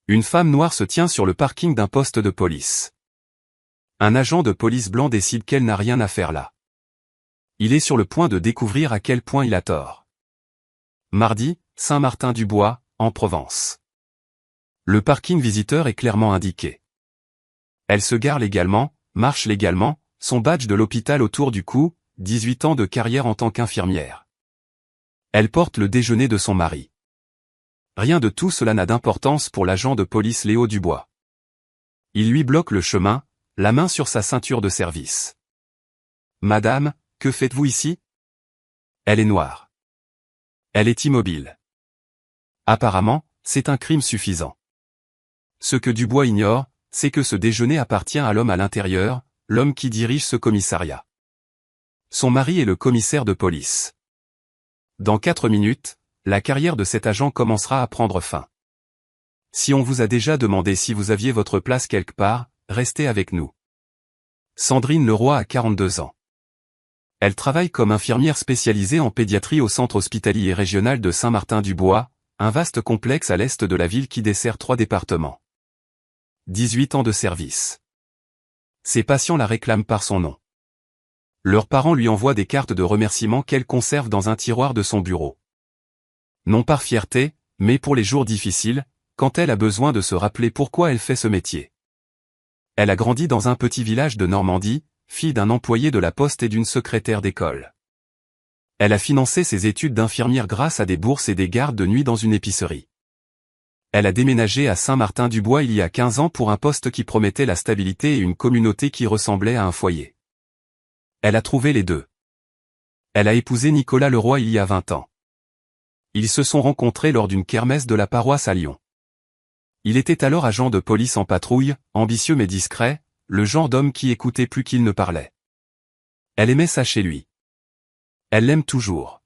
Une femme noire se tient sur le parking d'un poste de police. Un agent de police blanc décide qu'elle n'a rien à faire là. Il est sur le point de découvrir à quel point il a tort. Mardi, Saint-Martin-du-Bois, en Provence. Le parking visiteur est clairement indiqué. Elle se gare légalement, marche légalement, son badge de l'hôpital autour du cou, 18 ans de carrière en tant qu'infirmière. Elle porte le déjeuner de son mari. Rien de tout cela n'a d'importance pour l'agent de police Léo Dubois. Il lui bloque le chemin, la main sur sa ceinture de service. « Madame, que faites-vous ici ?» Elle est noire. Elle est immobile. Apparemment, c'est un crime suffisant. Ce que Dubois ignore, c'est que ce déjeuner appartient à l'homme à l'intérieur, l'homme qui dirige ce commissariat. Son mari est le commissaire de police. Dans 4 minutes, la carrière de cet agent commencera à prendre fin. Si on vous a déjà demandé si vous aviez votre place quelque part, restez avec nous. Sandrine Leroy a 42 ans. Elle travaille comme infirmière spécialisée en pédiatrie au centre hospitalier régional de Saint-Martin-du-Bois, un vaste complexe à l'est de la ville qui dessert 3 départements. 18 ans de service. Ses patients la réclament par son nom. Leurs parents lui envoient des cartes de remerciement qu'elle conserve dans un tiroir de son bureau. Non par fierté, mais pour les jours difficiles, quand elle a besoin de se rappeler pourquoi elle fait ce métier. Elle a grandi dans un petit village de Normandie, fille d'un employé de la poste et d'une secrétaire d'école. Elle a financé ses études d'infirmière grâce à des bourses et des gardes de nuit dans une épicerie. Elle a déménagé à Saint-Martin-du-Bois il y a 15 ans pour un poste qui promettait la stabilité et une communauté qui ressemblait à un foyer. Elle a trouvé les deux. Elle a épousé Nicolas Leroy il y a 20 ans. Ils se sont rencontrés lors d'une kermesse de la paroisse à Lyon. Il était alors agent de police en patrouille, ambitieux mais discret, le genre d'homme qui écoutait plus qu'il ne parlait. Elle aimait ça chez lui. Elle l'aime toujours.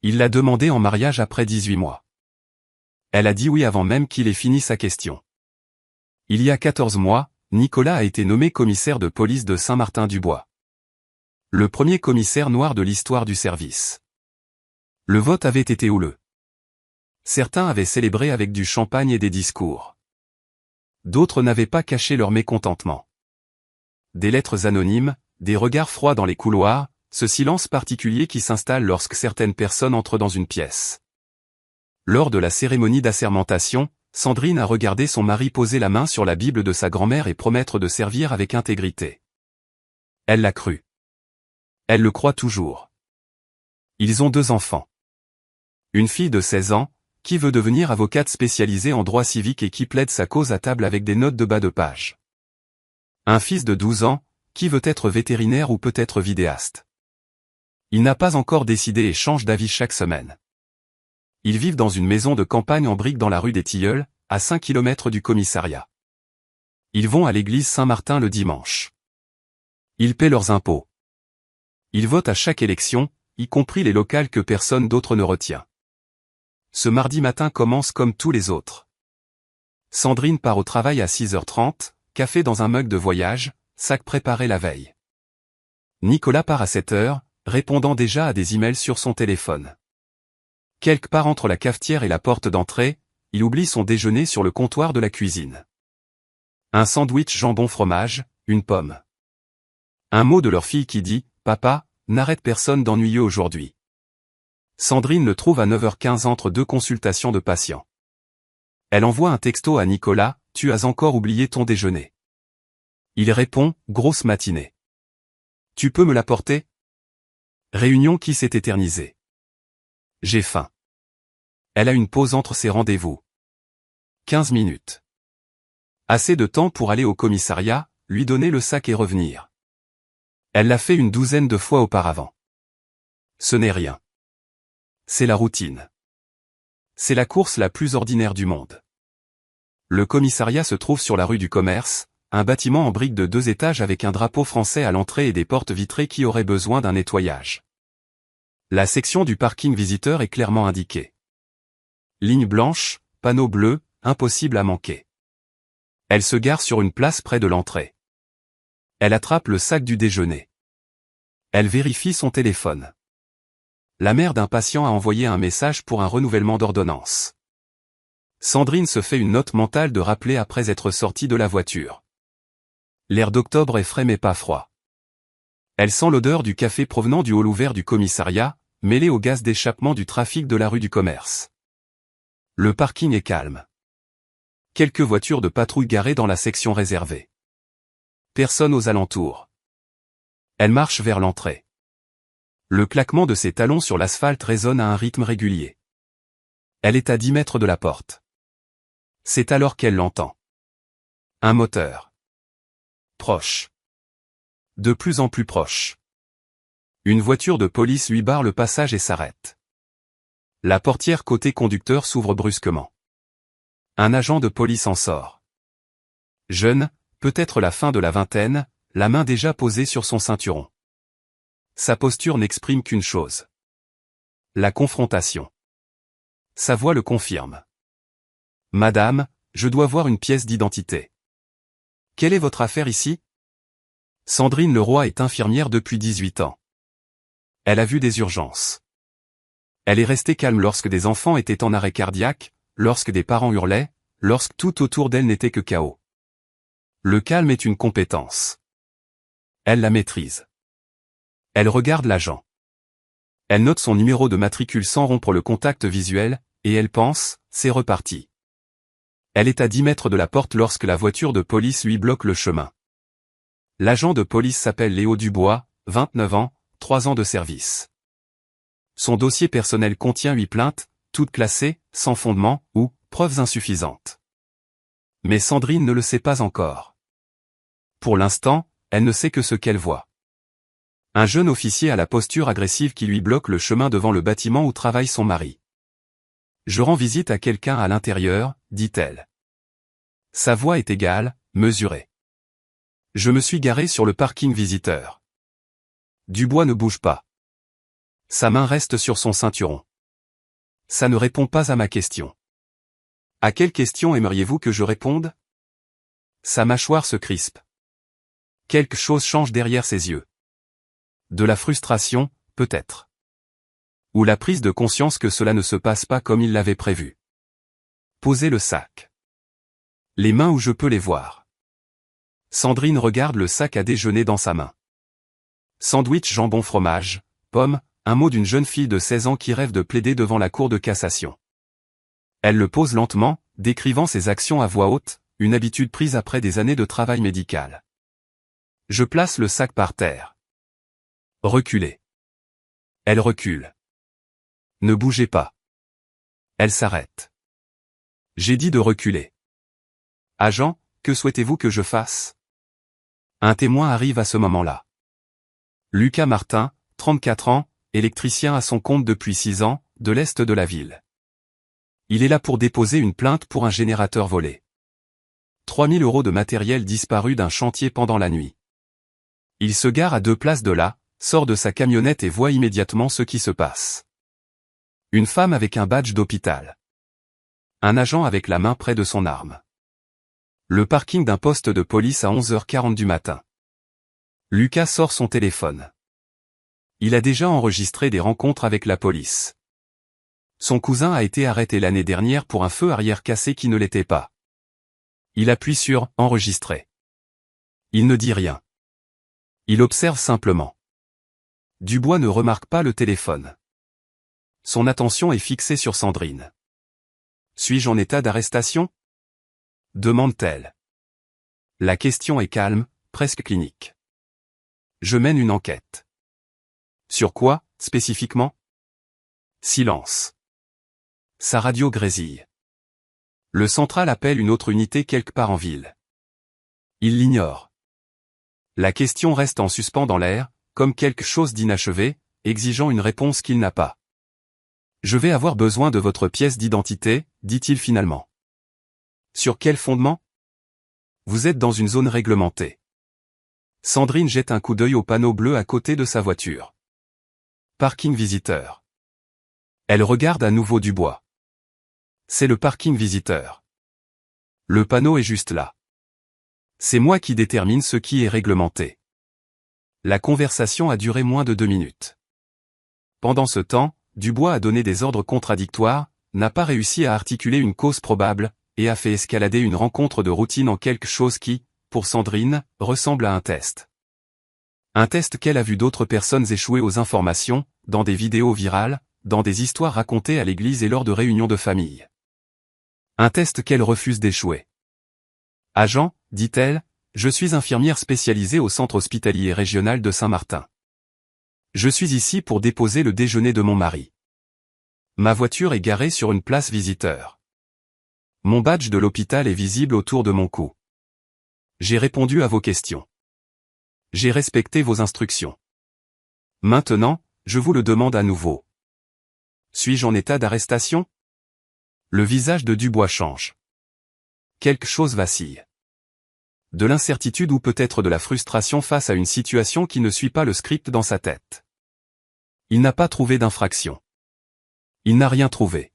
Il l'a demandé en mariage après 18 mois. Elle a dit oui avant même qu'il ait fini sa question. Il y a 14 mois, Nicolas a été nommé commissaire de police de Saint-Martin-du-Bois. Le premier commissaire noir de l'histoire du service. Le vote avait été houleux. Certains avaient célébré avec du champagne et des discours. D'autres n'avaient pas caché leur mécontentement. Des lettres anonymes, des regards froids dans les couloirs, ce silence particulier qui s'installe lorsque certaines personnes entrent dans une pièce. Lors de la cérémonie d'assermentation, Sandrine a regardé son mari poser la main sur la Bible de sa grand-mère et promettre de servir avec intégrité. Elle l'a cru. Elle le croit toujours. Ils ont 2 enfants. Une fille de 16 ans, qui veut devenir avocate spécialisée en droit civique et qui plaide sa cause à table avec des notes de bas de page. Un fils de 12 ans, qui veut être vétérinaire ou peut-être vidéaste. Il n'a pas encore décidé et change d'avis chaque semaine. Ils vivent dans une maison de campagne en briques dans la rue des Tilleuls, à 5 km du commissariat. Ils vont à l'église Saint-Martin le dimanche. Ils paient leurs impôts. Ils votent à chaque élection, y compris les locales que personne d'autre ne retient. Ce mardi matin commence comme tous les autres. Sandrine part au travail à 6h30, café dans un mug de voyage, sac préparé la veille. Nicolas part à 7h, répondant déjà à des emails sur son téléphone. Quelque part entre la cafetière et la porte d'entrée, il oublie son déjeuner sur le comptoir de la cuisine. Un sandwich jambon-fromage, une pomme. Un mot de leur fille qui dit « Papa, n'arrête personne d'ennuyeux aujourd'hui ». Sandrine le trouve à 9h15 entre 2 consultations de patients. Elle envoie un texto à Nicolas « Tu as encore oublié ton déjeuner ». Il répond « Grosse matinée. Tu peux me l'apporter ?» Réunion qui s'est éternisée. J'ai faim. Elle a une pause entre ses rendez-vous. 15 minutes. Assez de temps pour aller au commissariat, lui donner le sac et revenir. Elle l'a fait une 12aine de fois auparavant. Ce n'est rien. C'est la routine. C'est la course la plus ordinaire du monde. Le commissariat se trouve sur la rue du Commerce, un bâtiment en briques de 2 étages avec un drapeau français à l'entrée et des portes vitrées qui auraient besoin d'un nettoyage. La section du parking visiteur est clairement indiquée. Ligne blanche, panneau bleu, impossible à manquer. Elle se gare sur une place près de l'entrée. Elle attrape le sac du déjeuner. Elle vérifie son téléphone. La mère d'un patient a envoyé un message pour un renouvellement d'ordonnance. Sandrine se fait une note mentale de rappeler après être sortie de la voiture. L'air d'octobre est frais mais pas froid. Elle sent l'odeur du café provenant du hall ouvert du commissariat, mêlée au gaz d'échappement du trafic de la rue du Commerce. Le parking est calme. Quelques voitures de patrouille garées dans la section réservée. Personne aux alentours. Elle marche vers l'entrée. Le claquement de ses talons sur l'asphalte résonne à un rythme régulier. Elle est à 10 mètres de la porte. C'est alors qu'elle l'entend. Un moteur. Proche. De plus en plus proche. Une voiture de police lui barre le passage et s'arrête. La portière côté conducteur s'ouvre brusquement. Un agent de police en sort. Jeune, peut-être la fin de la vingtaine, la main déjà posée sur son ceinturon. Sa posture n'exprime qu'une chose. La confrontation. Sa voix le confirme. « Madame, je dois voir une pièce d'identité. » « Quelle est votre affaire ici ?» Sandrine Leroy est infirmière depuis 18 ans. Elle a vu des urgences. Elle est restée calme lorsque des enfants étaient en arrêt cardiaque, lorsque des parents hurlaient, lorsque tout autour d'elle n'était que chaos. Le calme est une compétence. Elle la maîtrise. Elle regarde l'agent. Elle note son numéro de matricule sans rompre le contact visuel, et elle pense, c'est reparti. Elle est à 10 mètres de la porte lorsque la voiture de police lui bloque le chemin. L'agent de police s'appelle Léo Dubois, 29 ans, 3 ans de service. Son dossier personnel contient 8 plaintes, toutes classées, sans fondement, ou, preuves insuffisantes. Mais Sandrine ne le sait pas encore. Pour l'instant, elle ne sait que ce qu'elle voit. Un jeune officier à la posture agressive qui lui bloque le chemin devant le bâtiment où travaille son mari. « Je rends visite à quelqu'un à l'intérieur », dit-elle. Sa voix est égale, mesurée. « Je me suis garé sur le parking visiteur. » Dubois ne bouge pas. Sa main reste sur son ceinturon. Ça ne répond pas à ma question. À quelle question aimeriez-vous que je réponde ? Sa mâchoire se crispe. Quelque chose change derrière ses yeux. De la frustration, peut-être. Ou la prise de conscience que cela ne se passe pas comme il l'avait prévu. Posez le sac. Les mains où je peux les voir. Sandrine regarde le sac à déjeuner dans sa main. Sandwich jambon fromage, pomme, un mot d'une jeune fille de 16 ans qui rêve de plaider devant la cour de cassation. Elle le pose lentement, décrivant ses actions à voix haute, une habitude prise après des années de travail médical. Je place le sac par terre. Reculez. Elle recule. Ne bougez pas. Elle s'arrête. J'ai dit de reculer. Agent, que souhaitez-vous que je fasse ? Un témoin arrive à ce moment-là. Lucas Martin, 34 ans, électricien à son compte depuis 6 ans, de l'est de la ville. Il est là pour déposer une plainte pour un générateur volé. 3 000 € de matériel disparu d'un chantier pendant la nuit. Il se gare à 2 places de là, sort de sa camionnette et voit immédiatement ce qui se passe. Une femme avec un badge d'hôpital. Un agent avec la main près de son arme. Le parking d'un poste de police à 11h40 du matin. Lucas sort son téléphone. Il a déjà enregistré des rencontres avec la police. Son cousin a été arrêté l'année dernière pour un feu arrière cassé qui ne l'était pas. Il appuie sur « Enregistrer ». Il ne dit rien. Il observe simplement. Dubois ne remarque pas le téléphone. Son attention est fixée sur Sandrine. « Suis-je en état d'arrestation ?» demande-t-elle. La question est calme, presque clinique. « Je mène une enquête. » Sur quoi, spécifiquement ? Silence. Sa radio grésille. Le central appelle une autre unité quelque part en ville. Il l'ignore. La question reste en suspens dans l'air, comme quelque chose d'inachevé, exigeant une réponse qu'il n'a pas. « Je vais avoir besoin de votre pièce d'identité, dit-il finalement. » Sur quel fondement ? Vous êtes dans une zone réglementée. Sandrine jette un coup d'œil au panneau bleu à côté de sa voiture. Parking visiteur. Elle regarde à nouveau Dubois. C'est le parking visiteur. Le panneau est juste là. C'est moi qui détermine ce qui est réglementé. La conversation a duré moins de 2 minutes. Pendant ce temps, Dubois a donné des ordres contradictoires, n'a pas réussi à articuler une cause probable, et a fait escalader une rencontre de routine en quelque chose qui, pour Sandrine, ressemble à un test. Un test qu'elle a vu d'autres personnes échouer aux informations, dans des vidéos virales, dans des histoires racontées à l'église et lors de réunions de famille. Un test qu'elle refuse d'échouer. Agent, dit-elle, je suis infirmière spécialisée au centre hospitalier régional de Saint-Martin. Je suis ici pour déposer le déjeuner de mon mari. Ma voiture est garée sur une place visiteur. Mon badge de l'hôpital est visible autour de mon cou. J'ai répondu à vos questions. J'ai respecté vos instructions. Maintenant, je vous le demande à nouveau. Suis-je en état d'arrestation? Le visage de Dubois change. Quelque chose vacille. De l'incertitude ou peut-être de la frustration face à une situation qui ne suit pas le script dans sa tête. Il n'a pas trouvé d'infraction. Il n'a rien trouvé.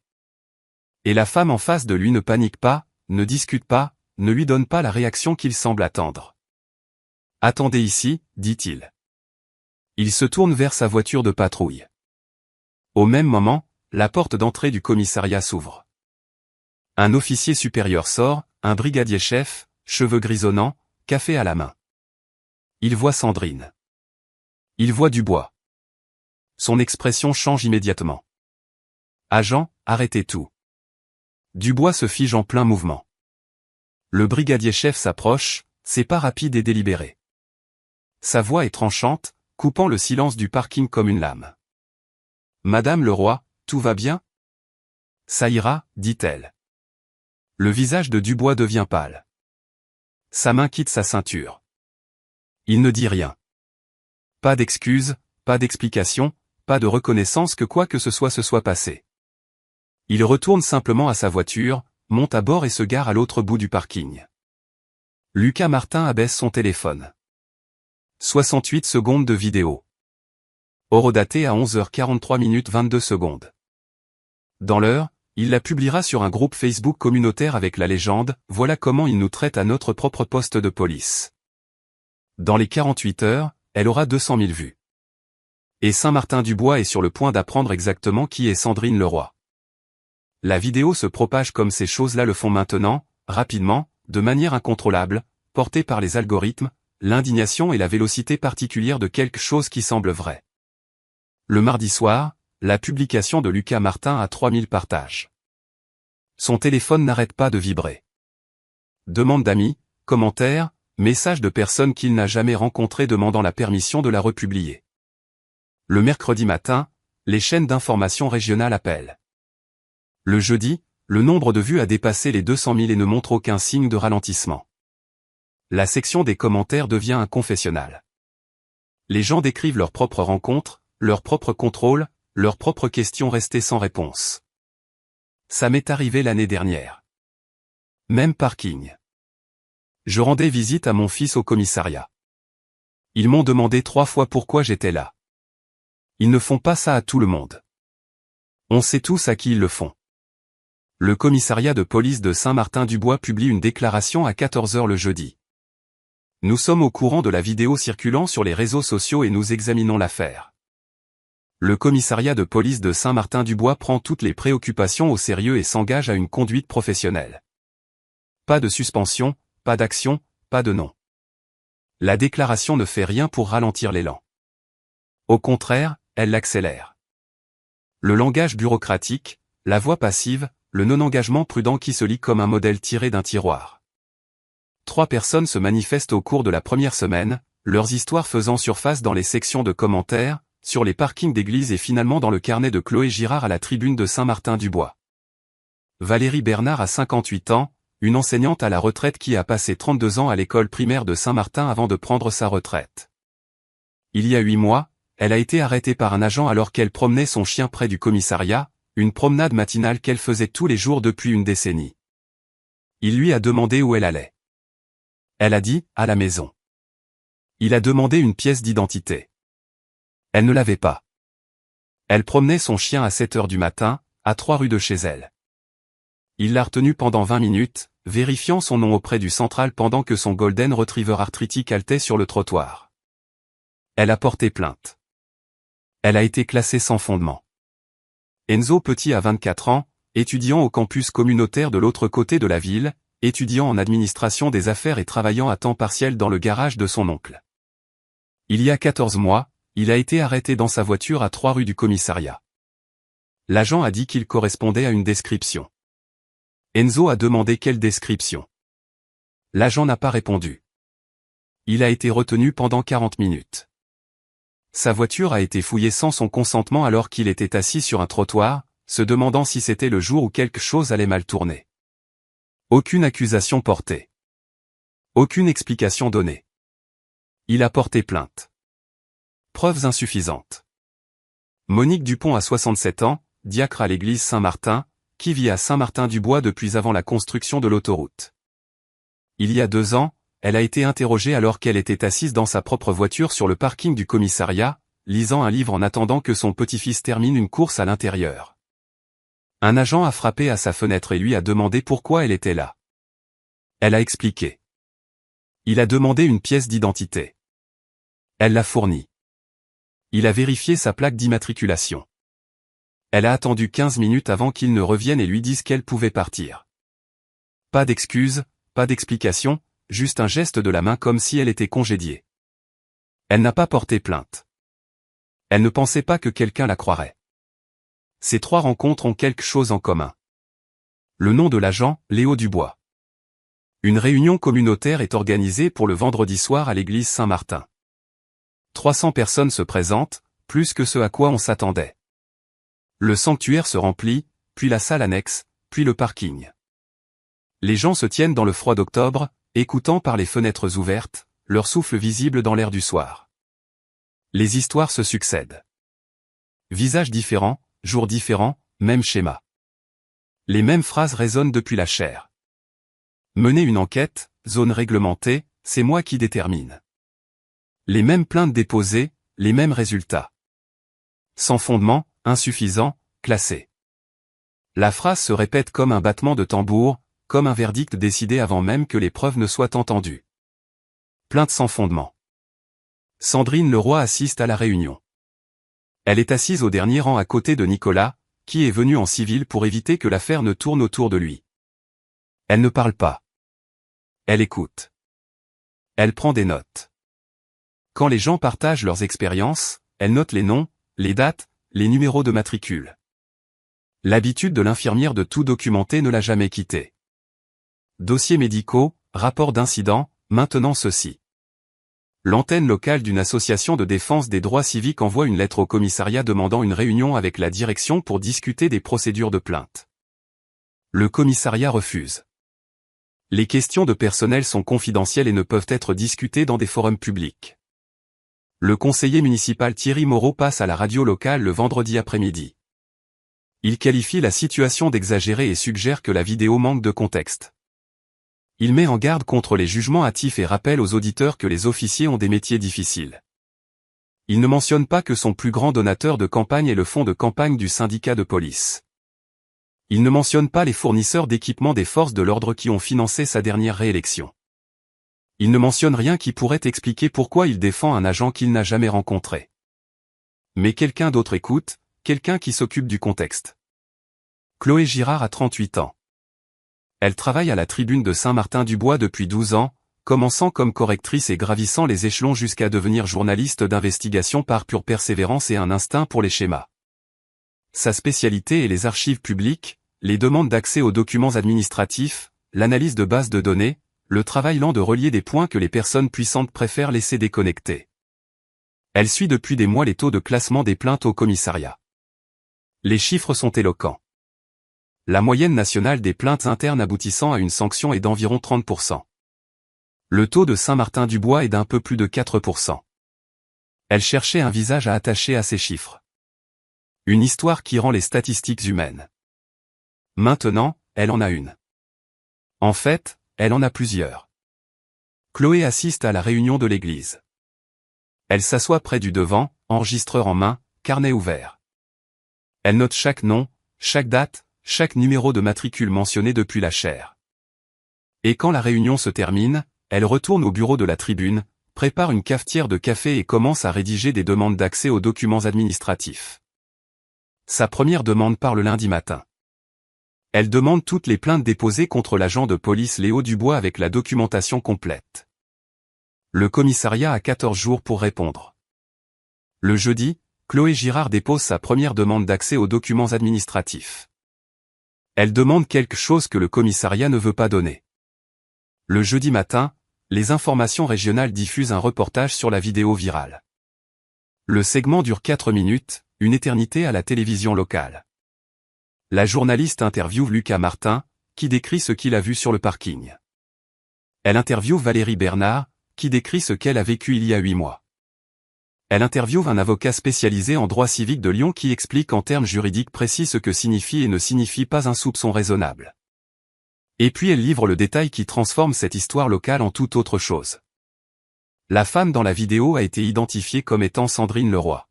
Et la femme en face de lui ne panique pas, ne discute pas, ne lui donne pas la réaction qu'il semble attendre. Attendez ici, dit-il. Il se tourne vers sa voiture de patrouille. Au même moment, la porte d'entrée du commissariat s'ouvre. Un officier supérieur sort, un brigadier-chef, cheveux grisonnants, café à la main. Il voit Sandrine. Il voit Dubois. Son expression change immédiatement. Agent, arrêtez tout. Dubois se fige en plein mouvement. Le brigadier-chef s'approche, c'est pas rapide et délibéré. Sa voix est tranchante, coupant le silence du parking comme une lame. Madame le roi, tout va bien? Ça ira, dit-elle. Le visage de Dubois devient pâle. Sa main quitte sa ceinture. Il ne dit rien. Pas d'excuses, pas d'explication, pas de reconnaissance que quoi que ce soit se soit passé. Il retourne simplement à sa voiture, monte à bord et se gare à l'autre bout du parking. Lucas Martin abaisse son téléphone. 68 secondes de vidéo. Horodatée à 11h43 22 secondes. Dans l'heure, il la publiera sur un groupe Facebook communautaire avec la légende « Voilà comment il nous traite à notre propre poste de police ». Dans les 48 heures, elle aura 200 000 vues. Et Saint-Martin-du-Bois est sur le point d'apprendre exactement qui est Sandrine Leroy. La vidéo se propage comme ces choses-là le font maintenant, rapidement, de manière incontrôlable, portée par les algorithmes, l'indignation et la vélocité particulière de quelque chose qui semble vrai. Le mardi soir, la publication de Lucas Martin a 3000 partages. Son téléphone n'arrête pas de vibrer. Demande d'amis, commentaires, messages de personnes qu'il n'a jamais rencontrées demandant la permission de la republier. Le mercredi matin, les chaînes d'information régionales appellent. Le jeudi, le nombre de vues a dépassé les 200 000 et ne montre aucun signe de ralentissement. La section des commentaires devient un confessionnal. Les gens décrivent leurs propres rencontres, leurs propres contrôles, leurs propres questions restées sans réponse. Ça m'est arrivé l'année dernière. Même parking. Je rendais visite à mon fils au commissariat. Ils m'ont demandé 3 fois pourquoi j'étais là. Ils ne font pas ça à tout le monde. On sait tous à qui ils le font. Le commissariat de police de Saint-Martin-du-Bois publie une déclaration à 14h le jeudi. Nous sommes au courant de la vidéo circulant sur les réseaux sociaux et nous examinons l'affaire. Le commissariat de police de Saint-Martin-du-Bois prend toutes les préoccupations au sérieux et s'engage à une conduite professionnelle. Pas de suspension, pas d'action, pas de non. La déclaration ne fait rien pour ralentir l'élan. Au contraire, elle l'accélère. Le langage bureaucratique, la voix passive, le non-engagement prudent qui se lit comme un modèle tiré d'un tiroir. 3 personnes se manifestent au cours de la première semaine, leurs histoires faisant surface dans les sections de commentaires, sur les parkings d'église et finalement dans le carnet de Chloé Girard à la tribune de Saint-Martin-du-Bois. Valérie Bernard a 58 ans, une enseignante à la retraite qui a passé 32 ans à l'école primaire de Saint-Martin avant de prendre sa retraite. Il y a 8 mois, elle a été arrêtée par un agent alors qu'elle promenait son chien près du commissariat, une promenade matinale qu'elle faisait tous les jours depuis une décennie. Il lui a demandé où elle allait. Elle a dit, à la maison. Il a demandé une pièce d'identité. Elle ne l'avait pas. Elle promenait son chien à 7h du matin, à 3 rues de chez elle. Il l'a retenue pendant 20 minutes, vérifiant son nom auprès du central pendant que son golden retriever arthritique haletait sur le trottoir. Elle a porté plainte. Elle a été classée sans fondement. Enzo Petit a 24 ans, étudiant au campus communautaire de l'autre côté de la ville, étudiant en administration des affaires et travaillant à temps partiel dans le garage de son oncle. Il y a 14 mois, il a été arrêté dans sa voiture à 3 rue du commissariat. L'agent a dit qu'il correspondait à une description. Enzo a demandé quelle description. L'agent n'a pas répondu. Il a été retenu pendant 40 minutes. Sa voiture a été fouillée sans son consentement alors qu'il était assis sur un trottoir, se demandant si c'était le jour où quelque chose allait mal tourner. Aucune accusation portée. Aucune explication donnée. Il a porté plainte. Preuves insuffisantes. Monique Dupont a 67 ans, diacre à l'église Saint-Martin, qui vit à Saint-Martin-du-Bois depuis avant la construction de l'autoroute. Il y a 2 ans, elle a été interrogée alors qu'elle était assise dans sa propre voiture sur le parking du commissariat, lisant un livre en attendant que son petit-fils termine une course à l'intérieur. Un agent a frappé à sa fenêtre et lui a demandé pourquoi elle était là. Elle a expliqué. Il a demandé une pièce d'identité. Elle l'a fournie. Il a vérifié sa plaque d'immatriculation. Elle a attendu 15 minutes avant qu'il ne revienne et lui dise qu'elle pouvait partir. Pas d'excuses, pas d'explication, juste un geste de la main comme si elle était congédiée. Elle n'a pas porté plainte. Elle ne pensait pas que quelqu'un la croirait. Ces 3 rencontres ont quelque chose en commun. Le nom de l'agent, Léo Dubois. Une réunion communautaire est organisée pour le vendredi soir à l'église Saint-Martin. 300 personnes se présentent, plus que ce à quoi on s'attendait. Le sanctuaire se remplit, puis la salle annexe, puis le parking. Les gens se tiennent dans le froid d'octobre, écoutant par les fenêtres ouvertes, leur souffle visible dans l'air du soir. Les histoires se succèdent. Visages différents, jours différents, même schéma. Les mêmes phrases résonnent depuis la chaire. Mener une enquête, zone réglementée, c'est moi qui détermine. Les mêmes plaintes déposées, les mêmes résultats. Sans fondement, insuffisant, classé. La phrase se répète comme un battement de tambour, comme un verdict décidé avant même que les preuves ne soient entendues. Plainte sans fondement. Sandrine Leroy assiste à la réunion. Elle est assise au dernier rang à côté de Nicolas, qui est venu en civil pour éviter que l'affaire ne tourne autour de lui. Elle ne parle pas. Elle écoute. Elle prend des notes. Quand les gens partagent leurs expériences, elle note les noms, les dates, les numéros de matricule. L'habitude de l'infirmière de tout documenter ne l'a jamais quittée. Dossiers médicaux, rapports d'incidents, maintenant ceci. L'antenne locale d'une association de défense des droits civiques envoie une lettre au commissariat demandant une réunion avec la direction pour discuter des procédures de plainte. Le commissariat refuse. Les questions de personnel sont confidentielles et ne peuvent être discutées dans des forums publics. Le conseiller municipal Thierry Moreau passe à la radio locale le vendredi après-midi. Il qualifie la situation d'exagérée et suggère que la vidéo manque de contexte. Il met en garde contre les jugements hâtifs et rappelle aux auditeurs que les officiers ont des métiers difficiles. Il ne mentionne pas que son plus grand donateur de campagne est le fonds de campagne du syndicat de police. Il ne mentionne pas les fournisseurs d'équipements des forces de l'ordre qui ont financé sa dernière réélection. Il ne mentionne rien qui pourrait expliquer pourquoi il défend un agent qu'il n'a jamais rencontré. Mais quelqu'un d'autre écoute, quelqu'un qui s'occupe du contexte. Chloé Girard a 38 ans. Elle travaille à la tribune de Saint-Martin-du-Bois depuis 12 ans, commençant comme correctrice et gravissant les échelons jusqu'à devenir journaliste d'investigation par pure persévérance et un instinct pour les schémas. Sa spécialité est les archives publiques, les demandes d'accès aux documents administratifs, l'analyse de bases de données, le travail lent de relier des points que les personnes puissantes préfèrent laisser déconnectés. Elle suit depuis des mois les taux de classement des plaintes au commissariat. Les chiffres sont éloquents. La moyenne nationale des plaintes internes aboutissant à une sanction est d'environ 30%. Le taux de Saint-Martin-du-Bois est d'un peu plus de 4%. Elle cherchait un visage à attacher à ces chiffres. Une histoire qui rend les statistiques humaines. Maintenant, elle en a une. En fait, elle en a plusieurs. Chloé assiste à la réunion de l'église. Elle s'assoit près du devant, enregistreur en main, carnet ouvert. Elle note chaque nom, chaque date, chaque numéro de matricule mentionné depuis la chaire. Et quand la réunion se termine, elle retourne au bureau de la tribune, prépare une cafetière de café et commence à rédiger des demandes d'accès aux documents administratifs. Sa première demande part le lundi matin. Elle demande toutes les plaintes déposées contre l'agent de police Léo Dubois avec la documentation complète. Le commissariat a 14 jours pour répondre. Le jeudi, Chloé Girard dépose sa première demande d'accès aux documents administratifs. Elle demande quelque chose que le commissariat ne veut pas donner. Le jeudi matin, les informations régionales diffusent un reportage sur la vidéo virale. Le segment dure 4 minutes, une éternité à la télévision locale. La journaliste interviewe Lucas Martin, qui décrit ce qu'il a vu sur le parking. Elle interviewe Valérie Bernard, qui décrit ce qu'elle a vécu il y a 8 mois. Elle interviewe un avocat spécialisé en droit civique de Lyon qui explique en termes juridiques précis ce que signifie et ne signifie pas un soupçon raisonnable. Et puis elle livre le détail qui transforme cette histoire locale en toute autre chose. La femme dans la vidéo a été identifiée comme étant Sandrine Leroy.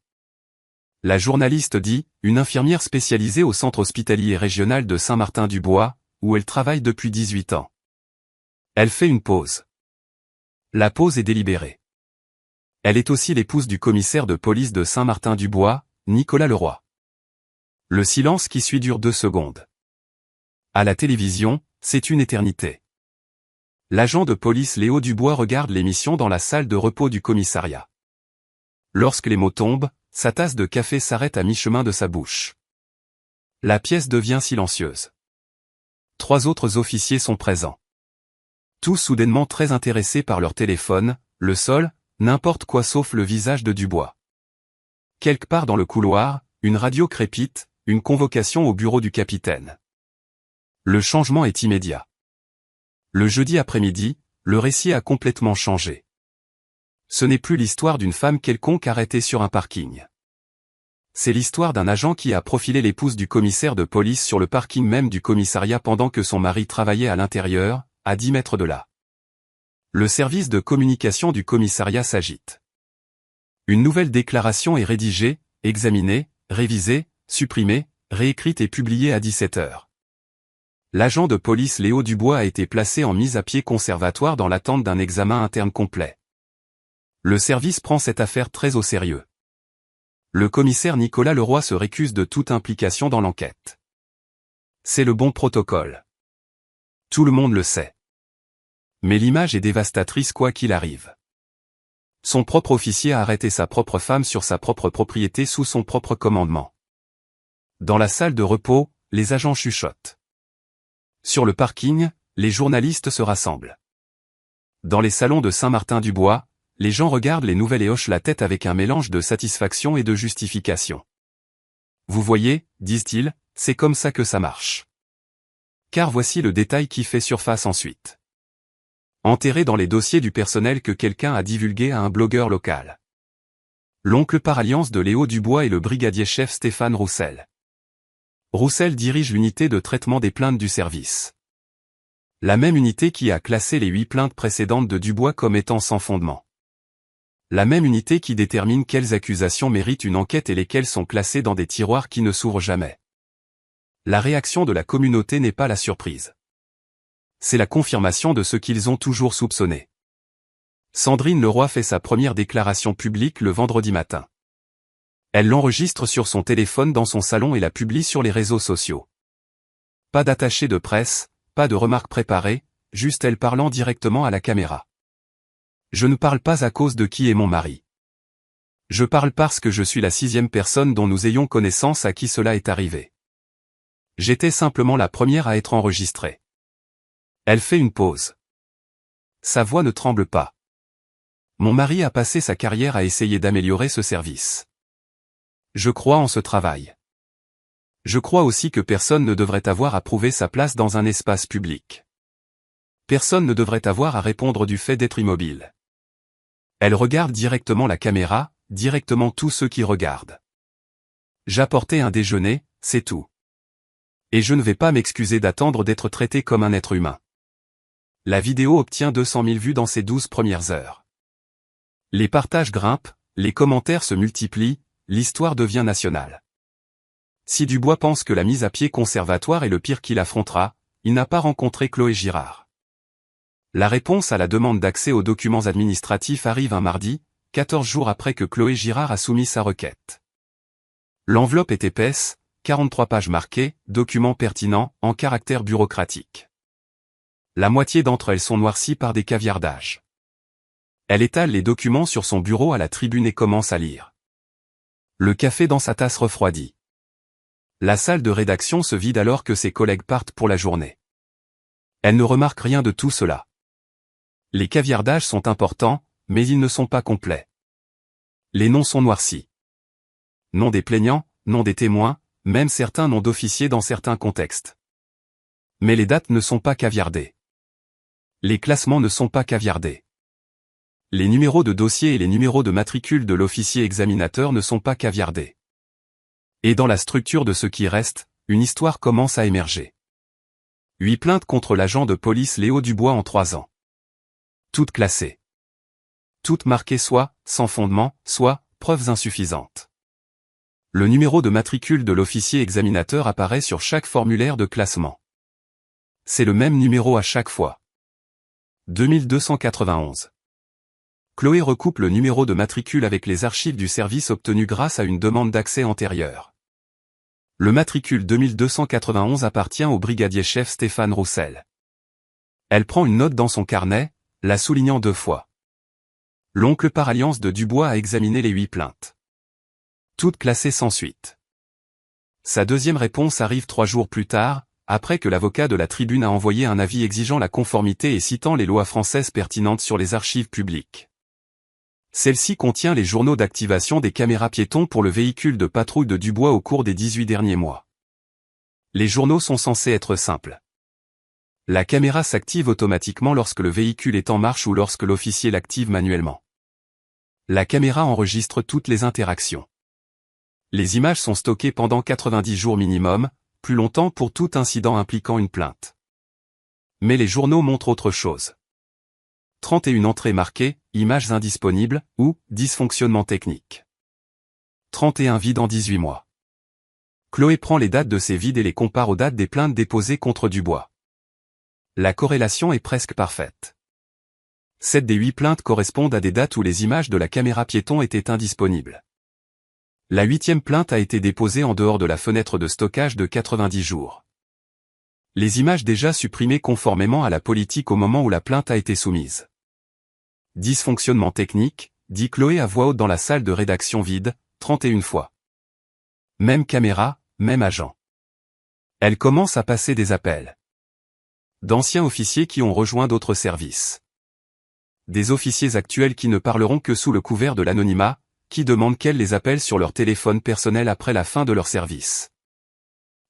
La journaliste dit, une infirmière spécialisée au centre hospitalier régional de Saint-Martin-du-Bois, où elle travaille depuis 18 ans. Elle fait une pause. La pause est délibérée. Elle est aussi l'épouse du commissaire de police de Saint-Martin-du-Bois, Nicolas Leroy. Le silence qui suit dure 2 secondes. À la télévision, c'est une éternité. L'agent de police Léo Dubois regarde l'émission dans la salle de repos du commissariat. Lorsque les mots tombent, sa tasse de café s'arrête à mi-chemin de sa bouche. La pièce devient silencieuse. 3 autres officiers sont présents. Tous soudainement très intéressés par leur téléphone, le sol, n'importe quoi sauf le visage de Dubois. Quelque part dans le couloir, une radio crépite, une convocation au bureau du capitaine. Le changement est immédiat. Le jeudi après-midi, le récit a complètement changé. Ce n'est plus l'histoire d'une femme quelconque arrêtée sur un parking. C'est l'histoire d'un agent qui a profilé l'épouse du commissaire de police sur le parking même du commissariat pendant que son mari travaillait à l'intérieur, à 10 mètres de là. Le service de communication du commissariat s'agite. Une nouvelle déclaration est rédigée, examinée, révisée, supprimée, réécrite et publiée à 17h. L'agent de police Léo Dubois a été placé en mise à pied conservatoire dans l'attente d'un examen interne complet. Le service prend cette affaire très au sérieux. Le commissaire Nicolas Leroy se récuse de toute implication dans l'enquête. C'est le bon protocole. Tout le monde le sait. Mais l'image est dévastatrice quoi qu'il arrive. Son propre officier a arrêté sa propre femme sur sa propre propriété sous son propre commandement. Dans la salle de repos, les agents chuchotent. Sur le parking, les journalistes se rassemblent. Dans les salons de Saint-Martin-du-Bois, les gens regardent les nouvelles et hochent la tête avec un mélange de satisfaction et de justification. Vous voyez, disent-ils, c'est comme ça que ça marche. Car voici le détail qui fait surface ensuite. Enterré dans les dossiers du personnel que quelqu'un a divulgué à un blogueur local. L'oncle par alliance de Léo Dubois et le brigadier-chef Stéphane Roussel. Roussel dirige l'unité de traitement des plaintes du service. La même unité qui a classé les 8 plaintes précédentes de Dubois comme étant sans fondement. La même unité qui détermine quelles accusations méritent une enquête et lesquelles sont classées dans des tiroirs qui ne s'ouvrent jamais. La réaction de la communauté n'est pas la surprise. C'est la confirmation de ce qu'ils ont toujours soupçonné. Sandrine Leroy fait sa première déclaration publique le vendredi matin. Elle l'enregistre sur son téléphone dans son salon et la publie sur les réseaux sociaux. Pas d'attaché de presse, pas de remarques préparées, juste elle parlant directement à la caméra. Je ne parle pas à cause de qui est mon mari. Je parle parce que je suis la 6e personne dont nous ayons connaissance à qui cela est arrivé. J'étais simplement la première à être enregistrée. Elle fait une pause. Sa voix ne tremble pas. Mon mari a passé sa carrière à essayer d'améliorer ce service. Je crois en ce travail. Je crois aussi que personne ne devrait avoir à prouver sa place dans un espace public. Personne ne devrait avoir à répondre du fait d'être immobile. Elle regarde directement la caméra, directement tous ceux qui regardent. J'apportais un déjeuner, c'est tout. Et je ne vais pas m'excuser d'attendre d'être traité comme un être humain. La vidéo obtient 200 000 vues dans ses 12 premières heures. Les partages grimpent, les commentaires se multiplient, l'histoire devient nationale. Si Dubois pense que la mise à pied conservatoire est le pire qu'il affrontera, il n'a pas rencontré Chloé Girard. La réponse à la demande d'accès aux documents administratifs arrive un mardi, 14 jours après que Chloé Girard a soumis sa requête. L'enveloppe est épaisse, 43 pages marquées, documents pertinents, en caractère bureaucratique. La moitié d'entre elles sont noircies par des caviardages. Elle étale les documents sur son bureau à la tribune et commence à lire. Le café dans sa tasse refroidit. La salle de rédaction se vide alors que ses collègues partent pour la journée. Elle ne remarque rien de tout cela. Les caviardages sont importants, mais ils ne sont pas complets. Les noms sont noircis. Nom des plaignants, nom des témoins, même certains noms d'officiers dans certains contextes. Mais les dates ne sont pas caviardées. Les classements ne sont pas caviardés. Les numéros de dossier et les numéros de matricule de l'officier examinateur ne sont pas caviardés. Et dans la structure de ce qui reste, une histoire commence à émerger. 8 plaintes contre l'agent de police Léo Dubois en 3 ans. Toutes classées. Toutes marquées soit, sans fondement, soit, preuves insuffisantes. Le numéro de matricule de l'officier examinateur apparaît sur chaque formulaire de classement. C'est le même numéro à chaque fois. 2291. Chloé recoupe le numéro de matricule avec les archives du service obtenues grâce à une demande d'accès antérieure. Le matricule 2291 appartient au brigadier-chef Stéphane Roussel. Elle prend une note dans son carnet, la soulignant 2 fois. L'oncle par alliance de Dubois a examiné les 8 plaintes. Toutes classées sans suite. Sa deuxième réponse arrive 3 jours plus tard, après que l'avocat de la tribune a envoyé un avis exigeant la conformité et citant les lois françaises pertinentes sur les archives publiques. Celle-ci contient les journaux d'activation des caméras piétons pour le véhicule de patrouille de Dubois au cours des 18 derniers mois. Les journaux sont censés être simples. La caméra s'active automatiquement lorsque le véhicule est en marche ou lorsque l'officier l'active manuellement. La caméra enregistre toutes les interactions. Les images sont stockées pendant 90 jours minimum, plus longtemps pour tout incident impliquant une plainte. Mais les journaux montrent autre chose. 31 entrées marquées, images indisponibles, ou, dysfonctionnement technique. 31 vides en 18 mois. Chloé prend les dates de ces vides et les compare aux dates des plaintes déposées contre Dubois. La corrélation est presque parfaite. 7 des 8 plaintes correspondent à des dates où les images de la caméra piéton étaient indisponibles. La 8e plainte a été déposée en dehors de la fenêtre de stockage de 90 jours. Les images déjà supprimées conformément à la politique au moment où la plainte a été soumise. Dysfonctionnement technique, dit Chloé à voix haute dans la salle de rédaction vide, 31 fois. Même caméra, même agent. Elle commence à passer des appels. D'anciens officiers qui ont rejoint d'autres services. Des officiers actuels qui ne parleront que sous le couvert de l'anonymat, qui demandent qu'elle les appelle sur leur téléphone personnel après la fin de leur service.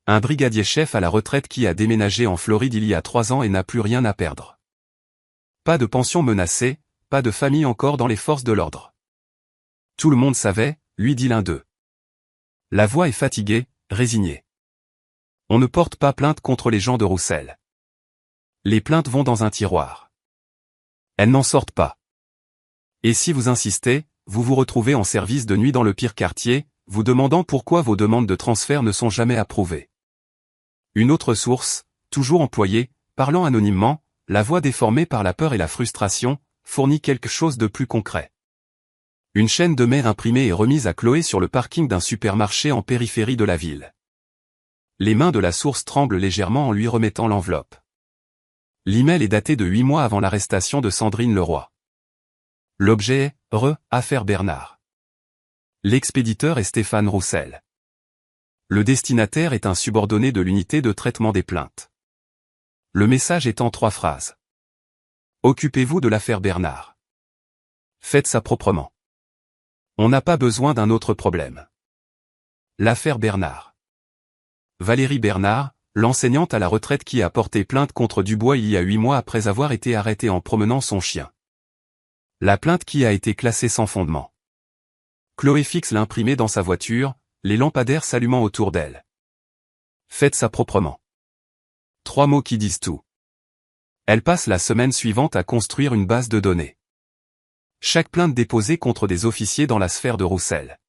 Un brigadier-chef à la retraite qui a déménagé en Floride il y a 3 ans et n'a plus rien à perdre. Pas de pension menacée, pas de famille encore dans les forces de l'ordre. Tout le monde savait, lui dit l'un d'eux. La voix est fatiguée, résignée. On ne porte pas plainte contre les gens de Roussel. Les plaintes vont dans un tiroir. Elles n'en sortent pas. Et si vous insistez, vous vous retrouvez en service de nuit dans le pire quartier, vous demandant pourquoi vos demandes de transfert ne sont jamais approuvées. Une autre source, toujours employée, parlant anonymement, la voix déformée par la peur et la frustration, fournit quelque chose de plus concret. Une chaîne de mer imprimée est remise à Chloé sur le parking d'un supermarché en périphérie de la ville. Les mains de la source tremblent légèrement en lui remettant l'enveloppe. L'email est daté de 8 mois avant l'arrestation de Sandrine Leroy. L'objet est « Affaire Bernard ». L'expéditeur est Stéphane Roussel. Le destinataire est un subordonné de l'unité de traitement des plaintes. Le message est en 3 phrases. Occupez-vous de l'affaire Bernard. Faites ça proprement. On n'a pas besoin d'un autre problème. L'affaire Bernard. Valérie Bernard, l'enseignante à la retraite qui a porté plainte contre Dubois il y a 8 mois après avoir été arrêtée en promenant son chien. La plainte qui a été classée sans fondement. Chloé fixe l'imprimé dans sa voiture, les lampadaires s'allumant autour d'elle. Faites ça proprement. 3 mots qui disent tout. Elle passe la semaine suivante à construire une base de données. Chaque plainte déposée contre des officiers dans la sphère de Roussel.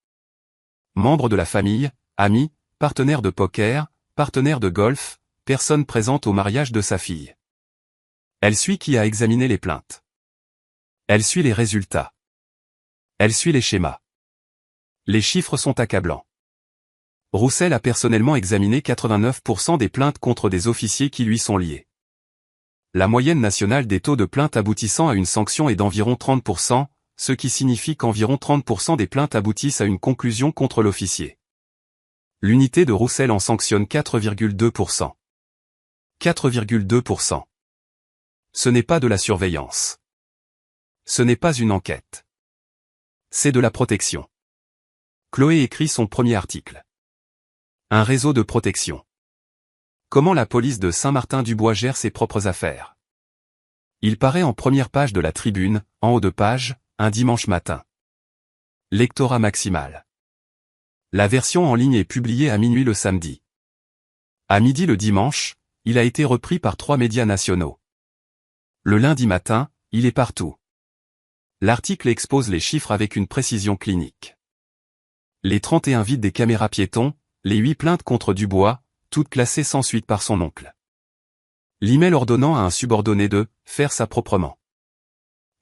Membres de la famille, amis, partenaires de poker, partenaires de golf, personnes présentes au mariage de sa fille. Elle suit qui a examiné les plaintes. Elle suit les résultats. Elle suit les schémas. Les chiffres sont accablants. Roussel a personnellement examiné 89% des plaintes contre des officiers qui lui sont liés. La moyenne nationale des taux de plaintes aboutissant à une sanction est d'environ 30%, ce qui signifie qu'environ 30% des plaintes aboutissent à une conclusion contre l'officier. L'unité de Roussel en sanctionne 4,2%. 4,2%. Ce n'est pas de la surveillance. Ce n'est pas une enquête. C'est de la protection. Chloé écrit son premier article. Un réseau de protection. Comment la police de Saint-Martin-du-Bois gère ses propres affaires. Il paraît en première page de la Tribune, en haut de page, un dimanche matin. Lectorat maximal. La version en ligne est publiée à minuit le samedi. À midi le dimanche, il a été repris par 3 médias nationaux. Le lundi matin, il est partout. L'article expose les chiffres avec une précision clinique. Les 31 vides des caméras piétons, les 8 plaintes contre Dubois, toutes classées sans suite par son oncle. L'email ordonnant à un subordonné de « faire ça proprement ».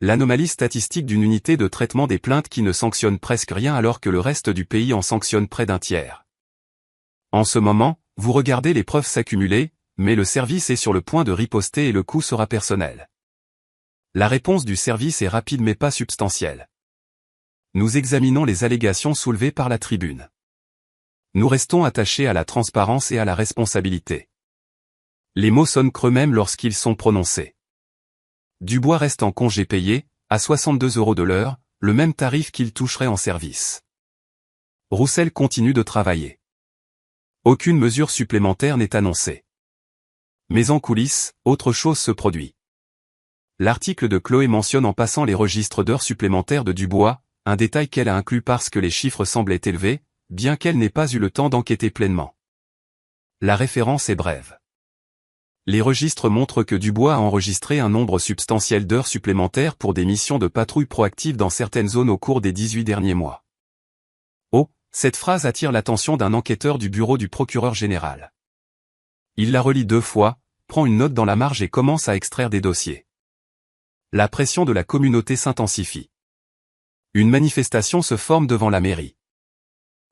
L'anomalie statistique d'une unité de traitement des plaintes qui ne sanctionne presque rien alors que le reste du pays en sanctionne près d'un tiers. En ce moment, vous regardez les preuves s'accumuler, mais le service est sur le point de riposter et le coup sera personnel. La réponse du service est rapide mais pas substantielle. Nous examinons les allégations soulevées par la Tribune. Nous restons attachés à la transparence et à la responsabilité. Les mots sonnent creux même lorsqu'ils sont prononcés. Dubois reste en congé payé, à 62 € de l'heure, le même tarif qu'il toucherait en service. Roussel continue de travailler. Aucune mesure supplémentaire n'est annoncée. Mais en coulisses, autre chose se produit. L'article de Chloé mentionne en passant les registres d'heures supplémentaires de Dubois, un détail qu'elle a inclus parce que les chiffres semblaient élevés, bien qu'elle n'ait pas eu le temps d'enquêter pleinement. La référence est brève. Les registres montrent que Dubois a enregistré un nombre substantiel d'heures supplémentaires pour des missions de patrouille proactive dans certaines zones au cours des 18 derniers mois. Oh, cette phrase attire l'attention d'un enquêteur du bureau du procureur général. Il la relit 2 fois, prend une note dans la marge et commence à extraire des dossiers. La pression de la communauté s'intensifie. Une manifestation se forme devant la mairie.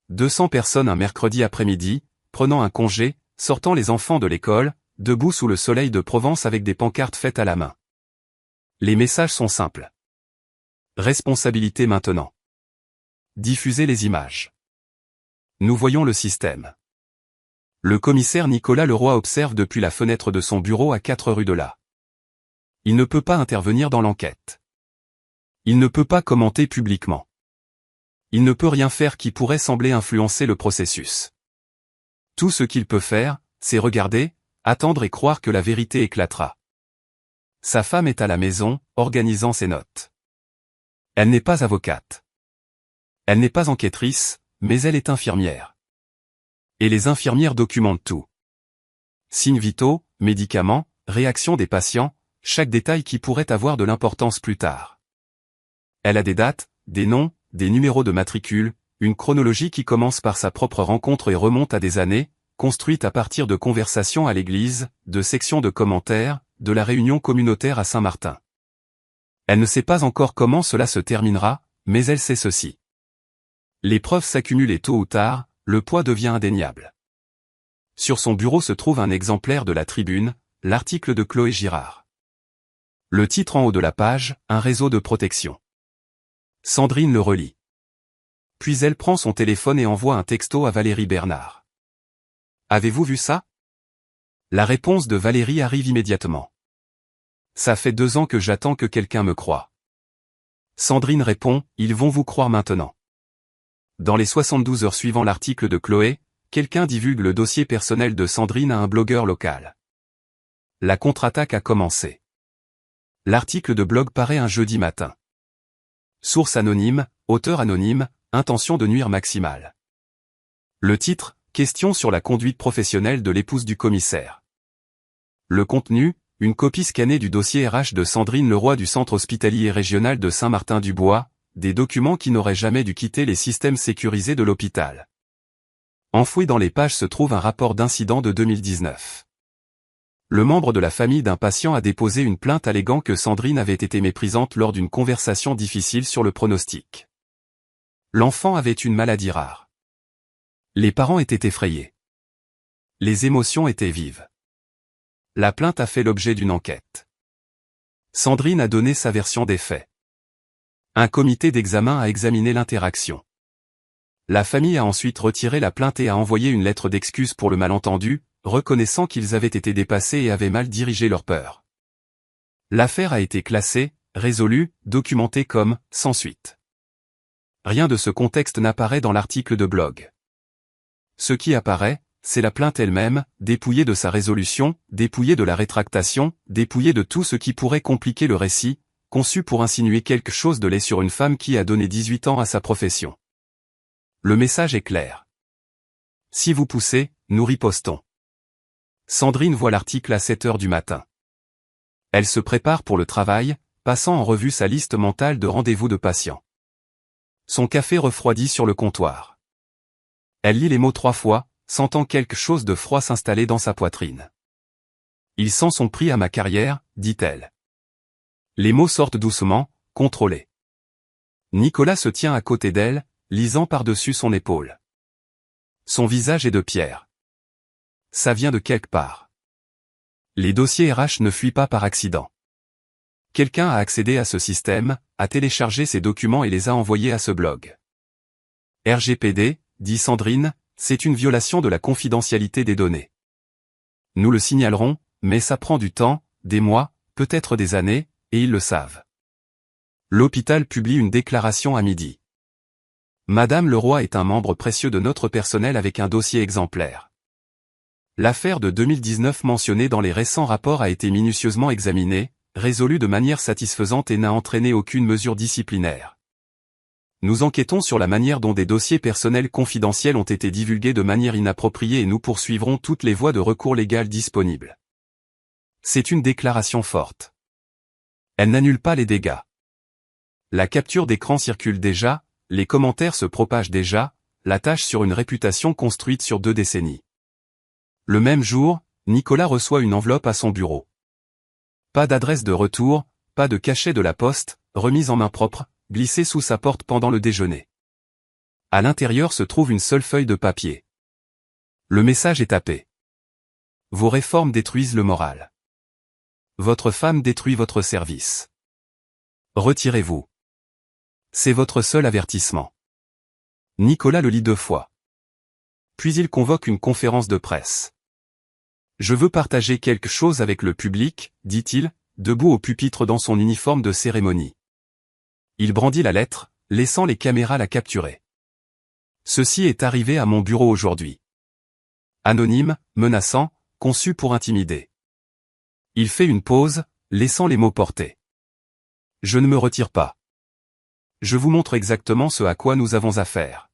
200 personnes un mercredi après-midi, prenant un congé, sortant les enfants de l'école, debout sous le soleil de Provence avec des pancartes faites à la main. Les messages sont simples. Responsabilité maintenant. Diffusez les images. Nous voyons le système. Le commissaire Nicolas Leroy observe depuis la fenêtre de son bureau à 4 rue de là. Il ne peut pas intervenir dans l'enquête. Il ne peut pas commenter publiquement. Il ne peut rien faire qui pourrait sembler influencer le processus. Tout ce qu'il peut faire, c'est regarder, attendre et croire que la vérité éclatera. Sa femme est à la maison, organisant ses notes. Elle n'est pas avocate. Elle n'est pas enquêtrice, mais elle est infirmière. Et les infirmières documentent tout. Signes vitaux, médicaments, réactions des patients, chaque détail qui pourrait avoir de l'importance plus tard. Elle a des dates, des noms, des numéros de matricule, une chronologie qui commence par sa propre rencontre et remonte à des années, construite à partir de conversations à l'église, de sections de commentaires, de la réunion communautaire à Saint-Martin. Elle ne sait pas encore comment cela se terminera, mais elle sait ceci. Les preuves s'accumulent et tôt ou tard, le poids devient indéniable. Sur son bureau se trouve un exemplaire de la Tribune, l'article de Chloé Girard. Le titre en haut de la page, un réseau de protection. Sandrine le relit. Puis elle prend son téléphone et envoie un texto à Valérie Bernard. Avez-vous vu ça? La réponse de Valérie arrive immédiatement. Ça fait 2 ans que j'attends que quelqu'un me croie. Sandrine répond, ils vont vous croire maintenant. Dans les 72 heures suivant l'article de Chloé, quelqu'un divulgue le dossier personnel de Sandrine à un blogueur local. La contre-attaque a commencé. L'article de blog paraît un jeudi matin. Source anonyme, auteur anonyme, intention de nuire maximale. Le titre, question sur la conduite professionnelle de l'épouse du commissaire. Le contenu, une copie scannée du dossier RH de Sandrine Leroy du Centre hospitalier régional de Saint-Martin-du-Bois, des documents qui n'auraient jamais dû quitter les systèmes sécurisés de l'hôpital. Enfoui dans les pages se trouve un rapport d'incident de 2019. Le membre de la famille d'un patient a déposé une plainte alléguant que Sandrine avait été méprisante lors d'une conversation difficile sur le pronostic. L'enfant avait une maladie rare. Les parents étaient effrayés. Les émotions étaient vives. La plainte a fait l'objet d'une enquête. Sandrine a donné sa version des faits. Un comité d'examen a examiné l'interaction. La famille a ensuite retiré la plainte et a envoyé une lettre d'excuse pour le malentendu, reconnaissant qu'ils avaient été dépassés et avaient mal dirigé leur peur. L'affaire a été classée, résolue, documentée comme « sans suite ». Rien de ce contexte n'apparaît dans l'article de blog. Ce qui apparaît, c'est la plainte elle-même, dépouillée de sa résolution, dépouillée de la rétractation, dépouillée de tout ce qui pourrait compliquer le récit, conçu pour insinuer quelque chose de laid sur une femme qui a donné 18 ans à sa profession. Le message est clair. Si vous poussez, nous ripostons. Sandrine voit l'article à 7 heures du matin. Elle se prépare pour le travail, passant en revue sa liste mentale de rendez-vous de patients. Son café refroidit sur le comptoir. Elle lit les mots 3 fois, sentant quelque chose de froid s'installer dans sa poitrine. Il sent son prix à ma carrière, dit-elle. Les mots sortent doucement, contrôlés. Nicolas se tient à côté d'elle, lisant par-dessus son épaule. Son visage est de pierre. Ça vient de quelque part. Les dossiers RH ne fuient pas par accident. Quelqu'un a accédé à ce système, a téléchargé ces documents et les a envoyés à ce blog. RGPD, dit Sandrine, c'est une violation de la confidentialité des données. Nous le signalerons, mais ça prend du temps, des mois, peut-être des années, et ils le savent. L'hôpital publie une déclaration à midi. Madame Leroy est un membre précieux de notre personnel avec un dossier exemplaire. L'affaire de 2019 mentionnée dans les récents rapports a été minutieusement examinée, résolue de manière satisfaisante et n'a entraîné aucune mesure disciplinaire. Nous enquêtons sur la manière dont des dossiers personnels confidentiels ont été divulgués de manière inappropriée et nous poursuivrons toutes les voies de recours légales disponibles. C'est une déclaration forte. Elle n'annule pas les dégâts. La capture d'écran circule déjà, les commentaires se propagent déjà, la tâche sur une réputation construite sur 2 décennies. Le même jour, Nicolas reçoit une enveloppe à son bureau. Pas d'adresse de retour, pas de cachet de la poste, remise en main propre, glissée sous sa porte pendant le déjeuner. À l'intérieur se trouve une seule feuille de papier. Le message est tapé. Vos réformes détruisent le moral. Votre femme détruit votre service. Retirez-vous. C'est votre seul avertissement. Nicolas le lit 2 fois. Puis il convoque une conférence de presse. Je veux partager quelque chose avec le public, dit-il, debout au pupitre dans son uniforme de cérémonie. Il brandit la lettre, laissant les caméras la capturer. Ceci est arrivé à mon bureau aujourd'hui. Anonyme, menaçant, conçu pour intimider. Il fait une pause, laissant les mots porter. Je ne me retire pas. Je vous montre exactement ce à quoi nous avons affaire.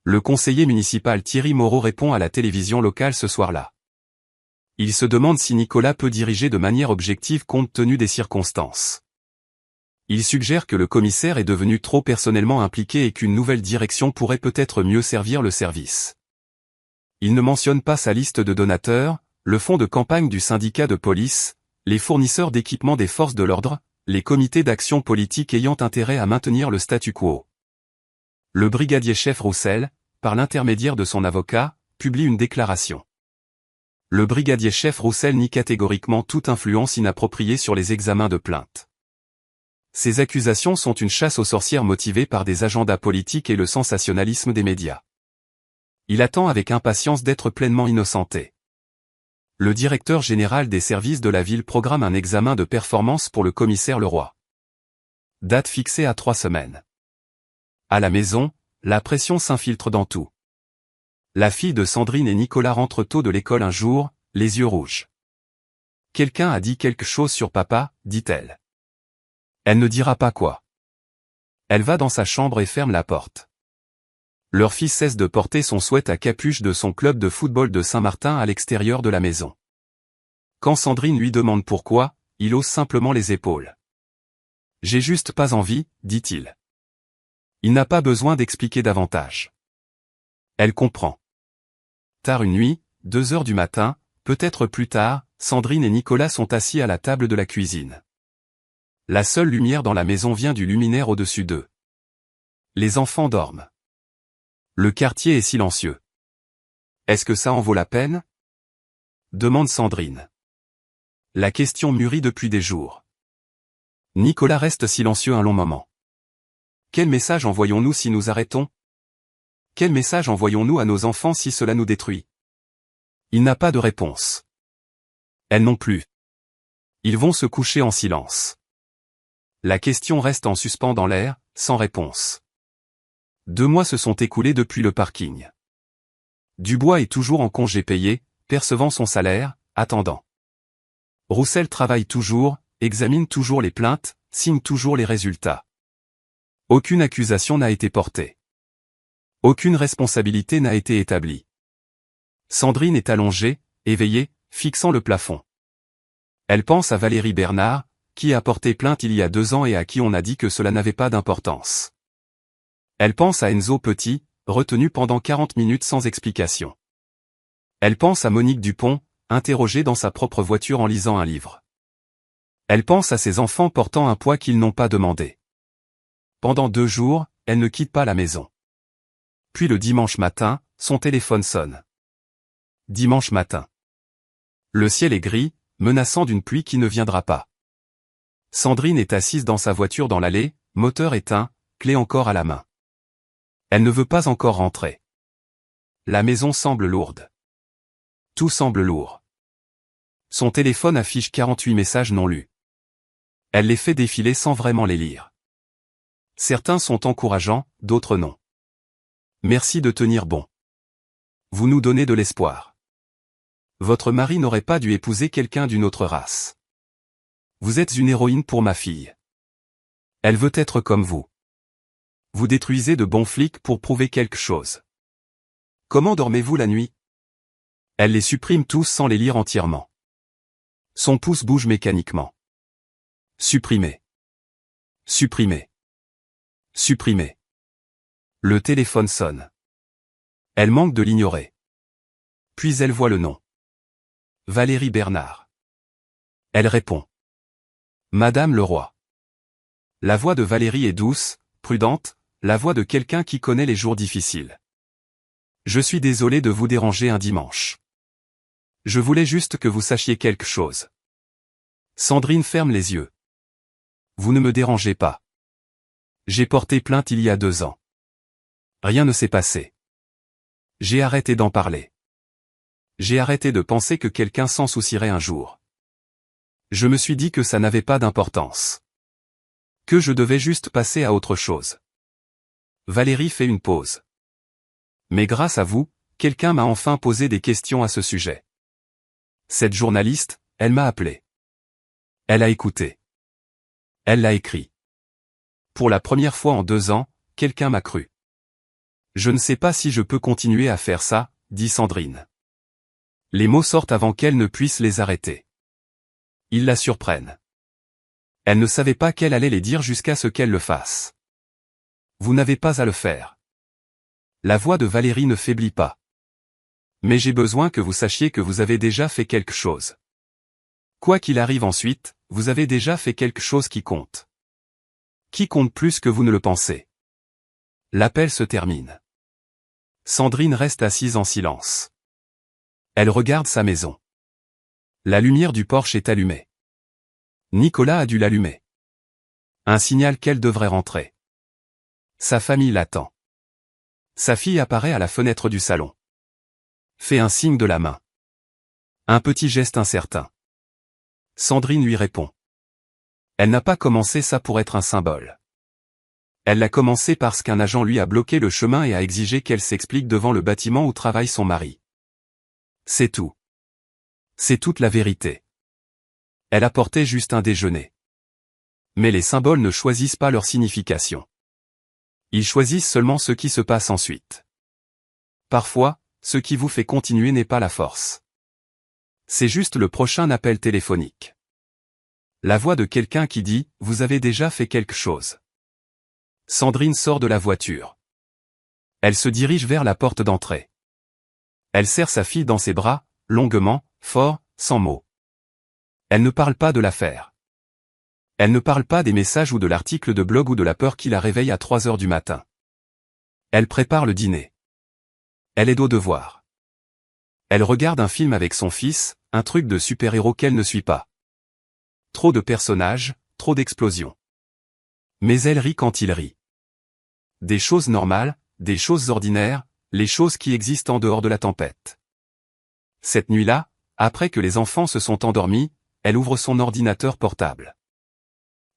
Le conseiller municipal Thierry Moreau répond à la télévision locale ce soir-là. Il se demande si Nicolas peut diriger de manière objective compte tenu des circonstances. Il suggère que le commissaire est devenu trop personnellement impliqué et qu'une nouvelle direction pourrait peut-être mieux servir le service. Il ne mentionne pas sa liste de donateurs, le fonds de campagne du syndicat de police, les fournisseurs d'équipements des forces de l'ordre, les comités d'action politique ayant intérêt à maintenir le statu quo. Le brigadier-chef Roussel, par l'intermédiaire de son avocat, publie une déclaration. Le brigadier-chef Roussel nie catégoriquement toute influence inappropriée sur les examens de plainte. Ces accusations sont une chasse aux sorcières motivée par des agendas politiques et le sensationnalisme des médias. Il attend avec impatience d'être pleinement innocenté. Le directeur général des services de la ville programme un examen de performance pour le commissaire Leroy. Date fixée à 3 semaines. À la maison, la pression s'infiltre dans tout. La fille de Sandrine et Nicolas rentrent tôt de l'école un jour, les yeux rouges. Quelqu'un a dit quelque chose sur papa, dit-elle. Elle ne dira pas quoi. Elle va dans sa chambre et ferme la porte. Leur fils cesse de porter son sweat à capuche de son club de football de Saint-Martin à l'extérieur de la maison. Quand Sandrine lui demande pourquoi, il hausse simplement les épaules. J'ai juste pas envie, dit-il. Il n'a pas besoin d'expliquer davantage. Elle comprend. Tard une nuit, 2 heures du matin, peut-être plus tard, Sandrine et Nicolas sont assis à la table de la cuisine. La seule lumière dans la maison vient du luminaire au-dessus d'eux. Les enfants dorment. Le quartier est silencieux. Est-ce que ça en vaut la peine? Demande Sandrine. La question mûrit depuis des jours. Nicolas reste silencieux un long moment. Quel message envoyons-nous si nous arrêtons? Quel message envoyons-nous à nos enfants si cela nous détruit? Il n'a pas de réponse. Elle non plus. Ils vont se coucher en silence. La question reste en suspens dans l'air, sans réponse. 2 mois se sont écoulés depuis le parking. Dubois est toujours en congé payé, percevant son salaire, attendant. Roussel travaille toujours, examine toujours les plaintes, signe toujours les résultats. Aucune accusation n'a été portée. Aucune responsabilité n'a été établie. Sandrine est allongée, éveillée, fixant le plafond. Elle pense à Valérie Bernard, qui a porté plainte il y a 2 ans et à qui on a dit que cela n'avait pas d'importance. Elle pense à Enzo Petit, retenu pendant 40 minutes sans explication. Elle pense à Monique Dupont, interrogée dans sa propre voiture en lisant un livre. Elle pense à ses enfants portant un poids qu'ils n'ont pas demandé. Pendant 2 jours, elle ne quitte pas la maison. Puis le dimanche matin, son téléphone sonne. Dimanche matin. Le ciel est gris, menaçant d'une pluie qui ne viendra pas. Sandrine est assise dans sa voiture dans l'allée, moteur éteint, clé encore à la main. Elle ne veut pas encore rentrer. La maison semble lourde. Tout semble lourd. Son téléphone affiche 48 messages non lus. Elle les fait défiler sans vraiment les lire. Certains sont encourageants, d'autres non. Merci de tenir bon. Vous nous donnez de l'espoir. Votre mari n'aurait pas dû épouser quelqu'un d'une autre race. Vous êtes une héroïne pour ma fille. Elle veut être comme vous. Vous détruisez de bons flics pour prouver quelque chose. Comment dormez-vous la nuit? Elle les supprime tous sans les lire entièrement. Son pouce bouge mécaniquement. Supprimer. Supprimer. Supprimer. Le téléphone sonne. Elle manque de l'ignorer. Puis elle voit le nom. Valérie Bernard. Elle répond. Madame le roi. La voix de Valérie est douce, prudente, la voix de quelqu'un qui connaît les jours difficiles. Je suis désolé de vous déranger un dimanche. Je voulais juste que vous sachiez quelque chose. Sandrine ferme les yeux. Vous ne me dérangez pas. J'ai porté plainte il y a 2 ans. Rien ne s'est passé. J'ai arrêté d'en parler. J'ai arrêté de penser que quelqu'un s'en soucierait un jour. Je me suis dit que ça n'avait pas d'importance. Que je devais juste passer à autre chose. Valérie fait une pause. Mais grâce à vous, quelqu'un m'a enfin posé des questions à ce sujet. Cette journaliste, elle m'a appelé. Elle a écouté. Elle l'a écrit. Pour la première fois en 2 ans, quelqu'un m'a cru. Je ne sais pas si je peux continuer à faire ça, dit Sandrine. Les mots sortent avant qu'elle ne puisse les arrêter. Ils la surprennent. Elle ne savait pas qu'elle allait les dire jusqu'à ce qu'elle le fasse. Vous n'avez pas à le faire. La voix de Valérie ne faiblit pas. Mais j'ai besoin que vous sachiez que vous avez déjà fait quelque chose. Quoi qu'il arrive ensuite, vous avez déjà fait quelque chose qui compte. Qui compte plus que vous ne le pensez. L'appel se termine. Sandrine reste assise en silence. Elle regarde sa maison. La lumière du porche est allumée. Nicolas a dû l'allumer. Un signal qu'elle devrait rentrer. Sa famille l'attend. Sa fille apparaît à la fenêtre du salon. Fait un signe de la main. Un petit geste incertain. Sandrine lui répond. Elle n'a pas commencé ça pour être un symbole. Elle l'a commencé parce qu'un agent lui a bloqué le chemin et a exigé qu'elle s'explique devant le bâtiment où travaille son mari. C'est tout. C'est toute la vérité. Elle apportait juste un déjeuner. Mais les symboles ne choisissent pas leur signification. Ils choisissent seulement ce qui se passe ensuite. Parfois, ce qui vous fait continuer n'est pas la force. C'est juste le prochain appel téléphonique. La voix de quelqu'un qui dit « Vous avez déjà fait quelque chose ». Sandrine sort de la voiture. Elle se dirige vers la porte d'entrée. Elle serre sa fille dans ses bras, longuement, fort, sans mots. Elle ne parle pas de l'affaire. Elle ne parle pas des messages ou de l'article de blog ou de la peur qui la réveille à 3 heures du matin. Elle prépare le dîner. Elle aide au devoir. Elle regarde un film avec son fils, un truc de super-héros qu'elle ne suit pas. Trop de personnages, trop d'explosions. Mais elle rit quand il rit. Des choses normales, des choses ordinaires, les choses qui existent en dehors de la tempête. Cette nuit-là, après que les enfants se sont endormis, elle ouvre son ordinateur portable.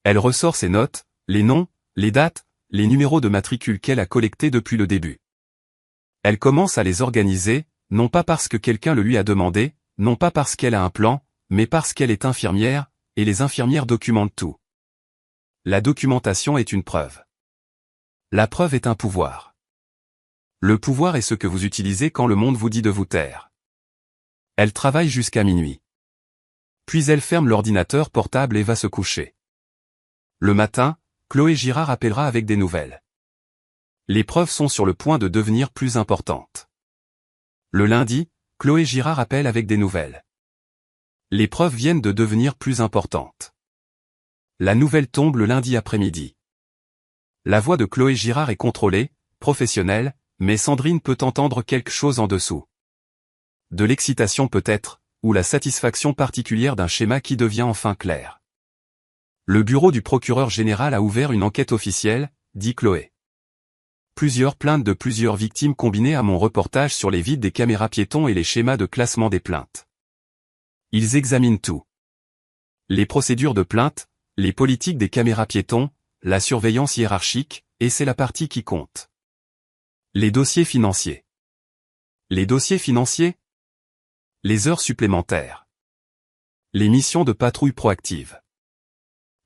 Elle ressort ses notes, les noms, les dates, les numéros de matricule qu'elle a collectés depuis le début. Elle commence à les organiser, non pas parce que quelqu'un le lui a demandé, non pas parce qu'elle a un plan, mais parce qu'elle est infirmière, et les infirmières documentent tout. La documentation est une preuve. La preuve est un pouvoir. Le pouvoir est ce que vous utilisez quand le monde vous dit de vous taire. Elle travaille jusqu'à minuit. Puis elle ferme l'ordinateur portable et va se coucher. Le matin, Chloé Girard appellera avec des nouvelles. Les preuves sont sur le point de devenir plus importantes. Le lundi, Chloé Girard appelle avec des nouvelles. Les preuves viennent de devenir plus importantes. La nouvelle tombe le lundi après-midi. La voix de Chloé Girard est contrôlée, professionnelle, mais Sandrine peut entendre quelque chose en dessous. De l'excitation peut-être, ou la satisfaction particulière d'un schéma qui devient enfin clair. Le bureau du procureur général a ouvert une enquête officielle, dit Chloé. Plusieurs plaintes de plusieurs victimes combinées à mon reportage sur les vides des caméras piétons et les schémas de classement des plaintes. Ils examinent tout. Les procédures de plainte, les politiques des caméras piétons, la surveillance hiérarchique, et c'est la partie qui compte. Les dossiers financiers. Les dossiers financiers? Les heures supplémentaires. Les missions de patrouille proactive.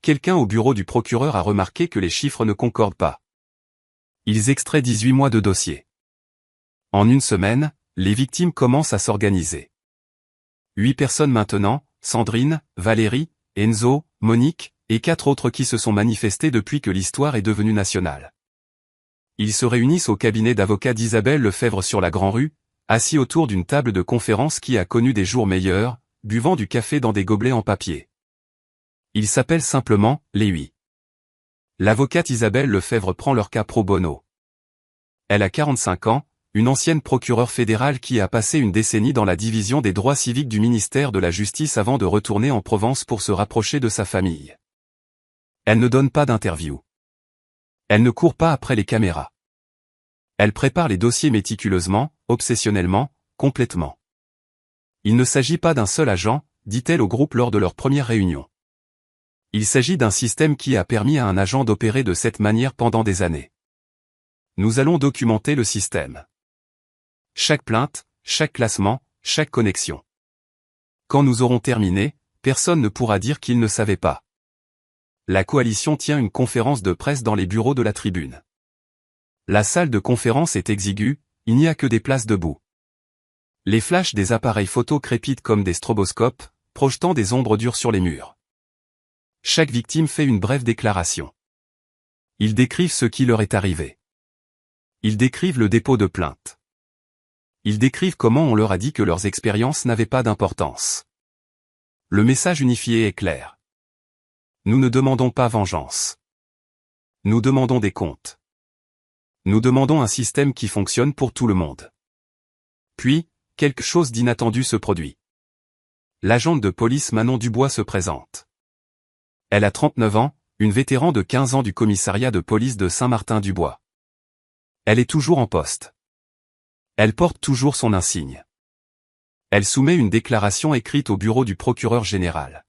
Quelqu'un au bureau du procureur a remarqué que les chiffres ne concordent pas. Ils extraient 18 mois de dossiers. En une semaine, les victimes commencent à s'organiser. 8 personnes maintenant, Sandrine, Valérie, Enzo, Monique, et 4 autres qui se sont manifestés depuis que l'histoire est devenue nationale. Ils se réunissent au cabinet d'avocats d'Isabelle Lefebvre sur la Grand-Rue, assis autour d'une table de conférence qui a connu des jours meilleurs, buvant du café dans des gobelets en papier. Ils s'appellent simplement les 8. L'avocate Isabelle Lefebvre prend leur cas pro bono. Elle a 45 ans, une ancienne procureure fédérale qui a passé une décennie dans la division des droits civiques du ministère de la Justice avant de retourner en Provence pour se rapprocher de sa famille. Elle ne donne pas d'interview. Elle ne court pas après les caméras. Elle prépare les dossiers méticuleusement, obsessionnellement, complètement. Il ne s'agit pas d'un seul agent, dit-elle au groupe lors de leur première réunion. Il s'agit d'un système qui a permis à un agent d'opérer de cette manière pendant des années. Nous allons documenter le système. Chaque plainte, chaque classement, chaque connexion. Quand nous aurons terminé, personne ne pourra dire qu'il ne savait pas. La coalition tient une conférence de presse dans les bureaux de la Tribune. La salle de conférence est exiguë, il n'y a que des places debout. Les flashs des appareils photo crépitent comme des stroboscopes, projetant des ombres dures sur les murs. Chaque victime fait une brève déclaration. Ils décrivent ce qui leur est arrivé. Ils décrivent le dépôt de plainte. Ils décrivent comment on leur a dit que leurs expériences n'avaient pas d'importance. Le message unifié est clair. Nous ne demandons pas vengeance. Nous demandons des comptes. Nous demandons un système qui fonctionne pour tout le monde. Puis, quelque chose d'inattendu se produit. L'agente de police Manon Dubois se présente. Elle a 39 ans, une vétéran de 15 ans du commissariat de police de Saint-Martin-du-Bois. Elle est toujours en poste. Elle porte toujours son insigne. Elle soumet une déclaration écrite au bureau du procureur général.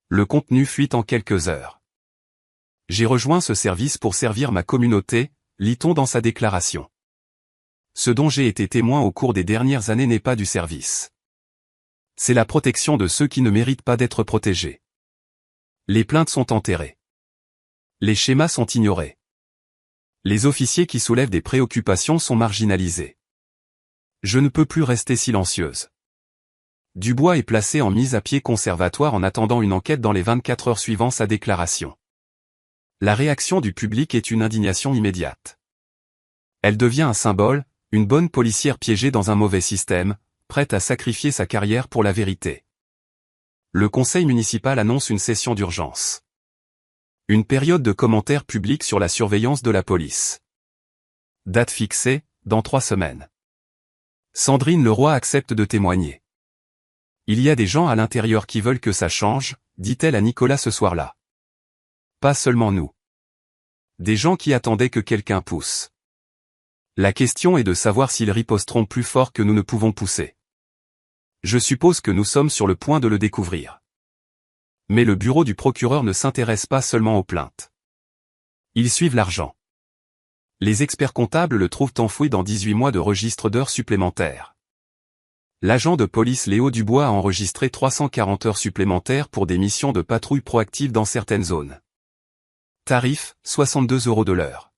Le contenu fuit en quelques heures. J'ai rejoint ce service pour servir ma communauté, lit-on dans sa déclaration. Ce dont j'ai été témoin au cours des dernières années n'est pas du service. C'est la protection de ceux qui ne méritent pas d'être protégés. Les plaintes sont enterrées. Les schémas sont ignorés. Les officiers qui soulèvent des préoccupations sont marginalisés. Je ne peux plus rester silencieuse. Dubois est placé en mise à pied conservatoire en attendant une enquête dans les 24 heures suivant sa déclaration. La réaction du public est une indignation immédiate. Elle devient un symbole, une bonne policière piégée dans un mauvais système, prête à sacrifier sa carrière pour la vérité. Le conseil municipal annonce une session d'urgence. Une période de commentaires publics sur la surveillance de la police. Date fixée, dans 3 semaines. Sandrine Leroy accepte de témoigner. Il y a des gens à l'intérieur qui veulent que ça change, dit-elle à Nicolas ce soir-là. Pas seulement nous. Des gens qui attendaient que quelqu'un pousse. La question est de savoir s'ils riposteront plus fort que nous ne pouvons pousser. Je suppose que nous sommes sur le point de le découvrir. Mais le bureau du procureur ne s'intéresse pas seulement aux plaintes. Ils suivent l'argent. Les experts comptables le trouvent enfoui dans 18 mois de registre d'heures supplémentaires. L'agent de police Léo Dubois a enregistré 340 heures supplémentaires pour des missions de patrouille proactive dans certaines zones. Tarif, 62 € de l'heure.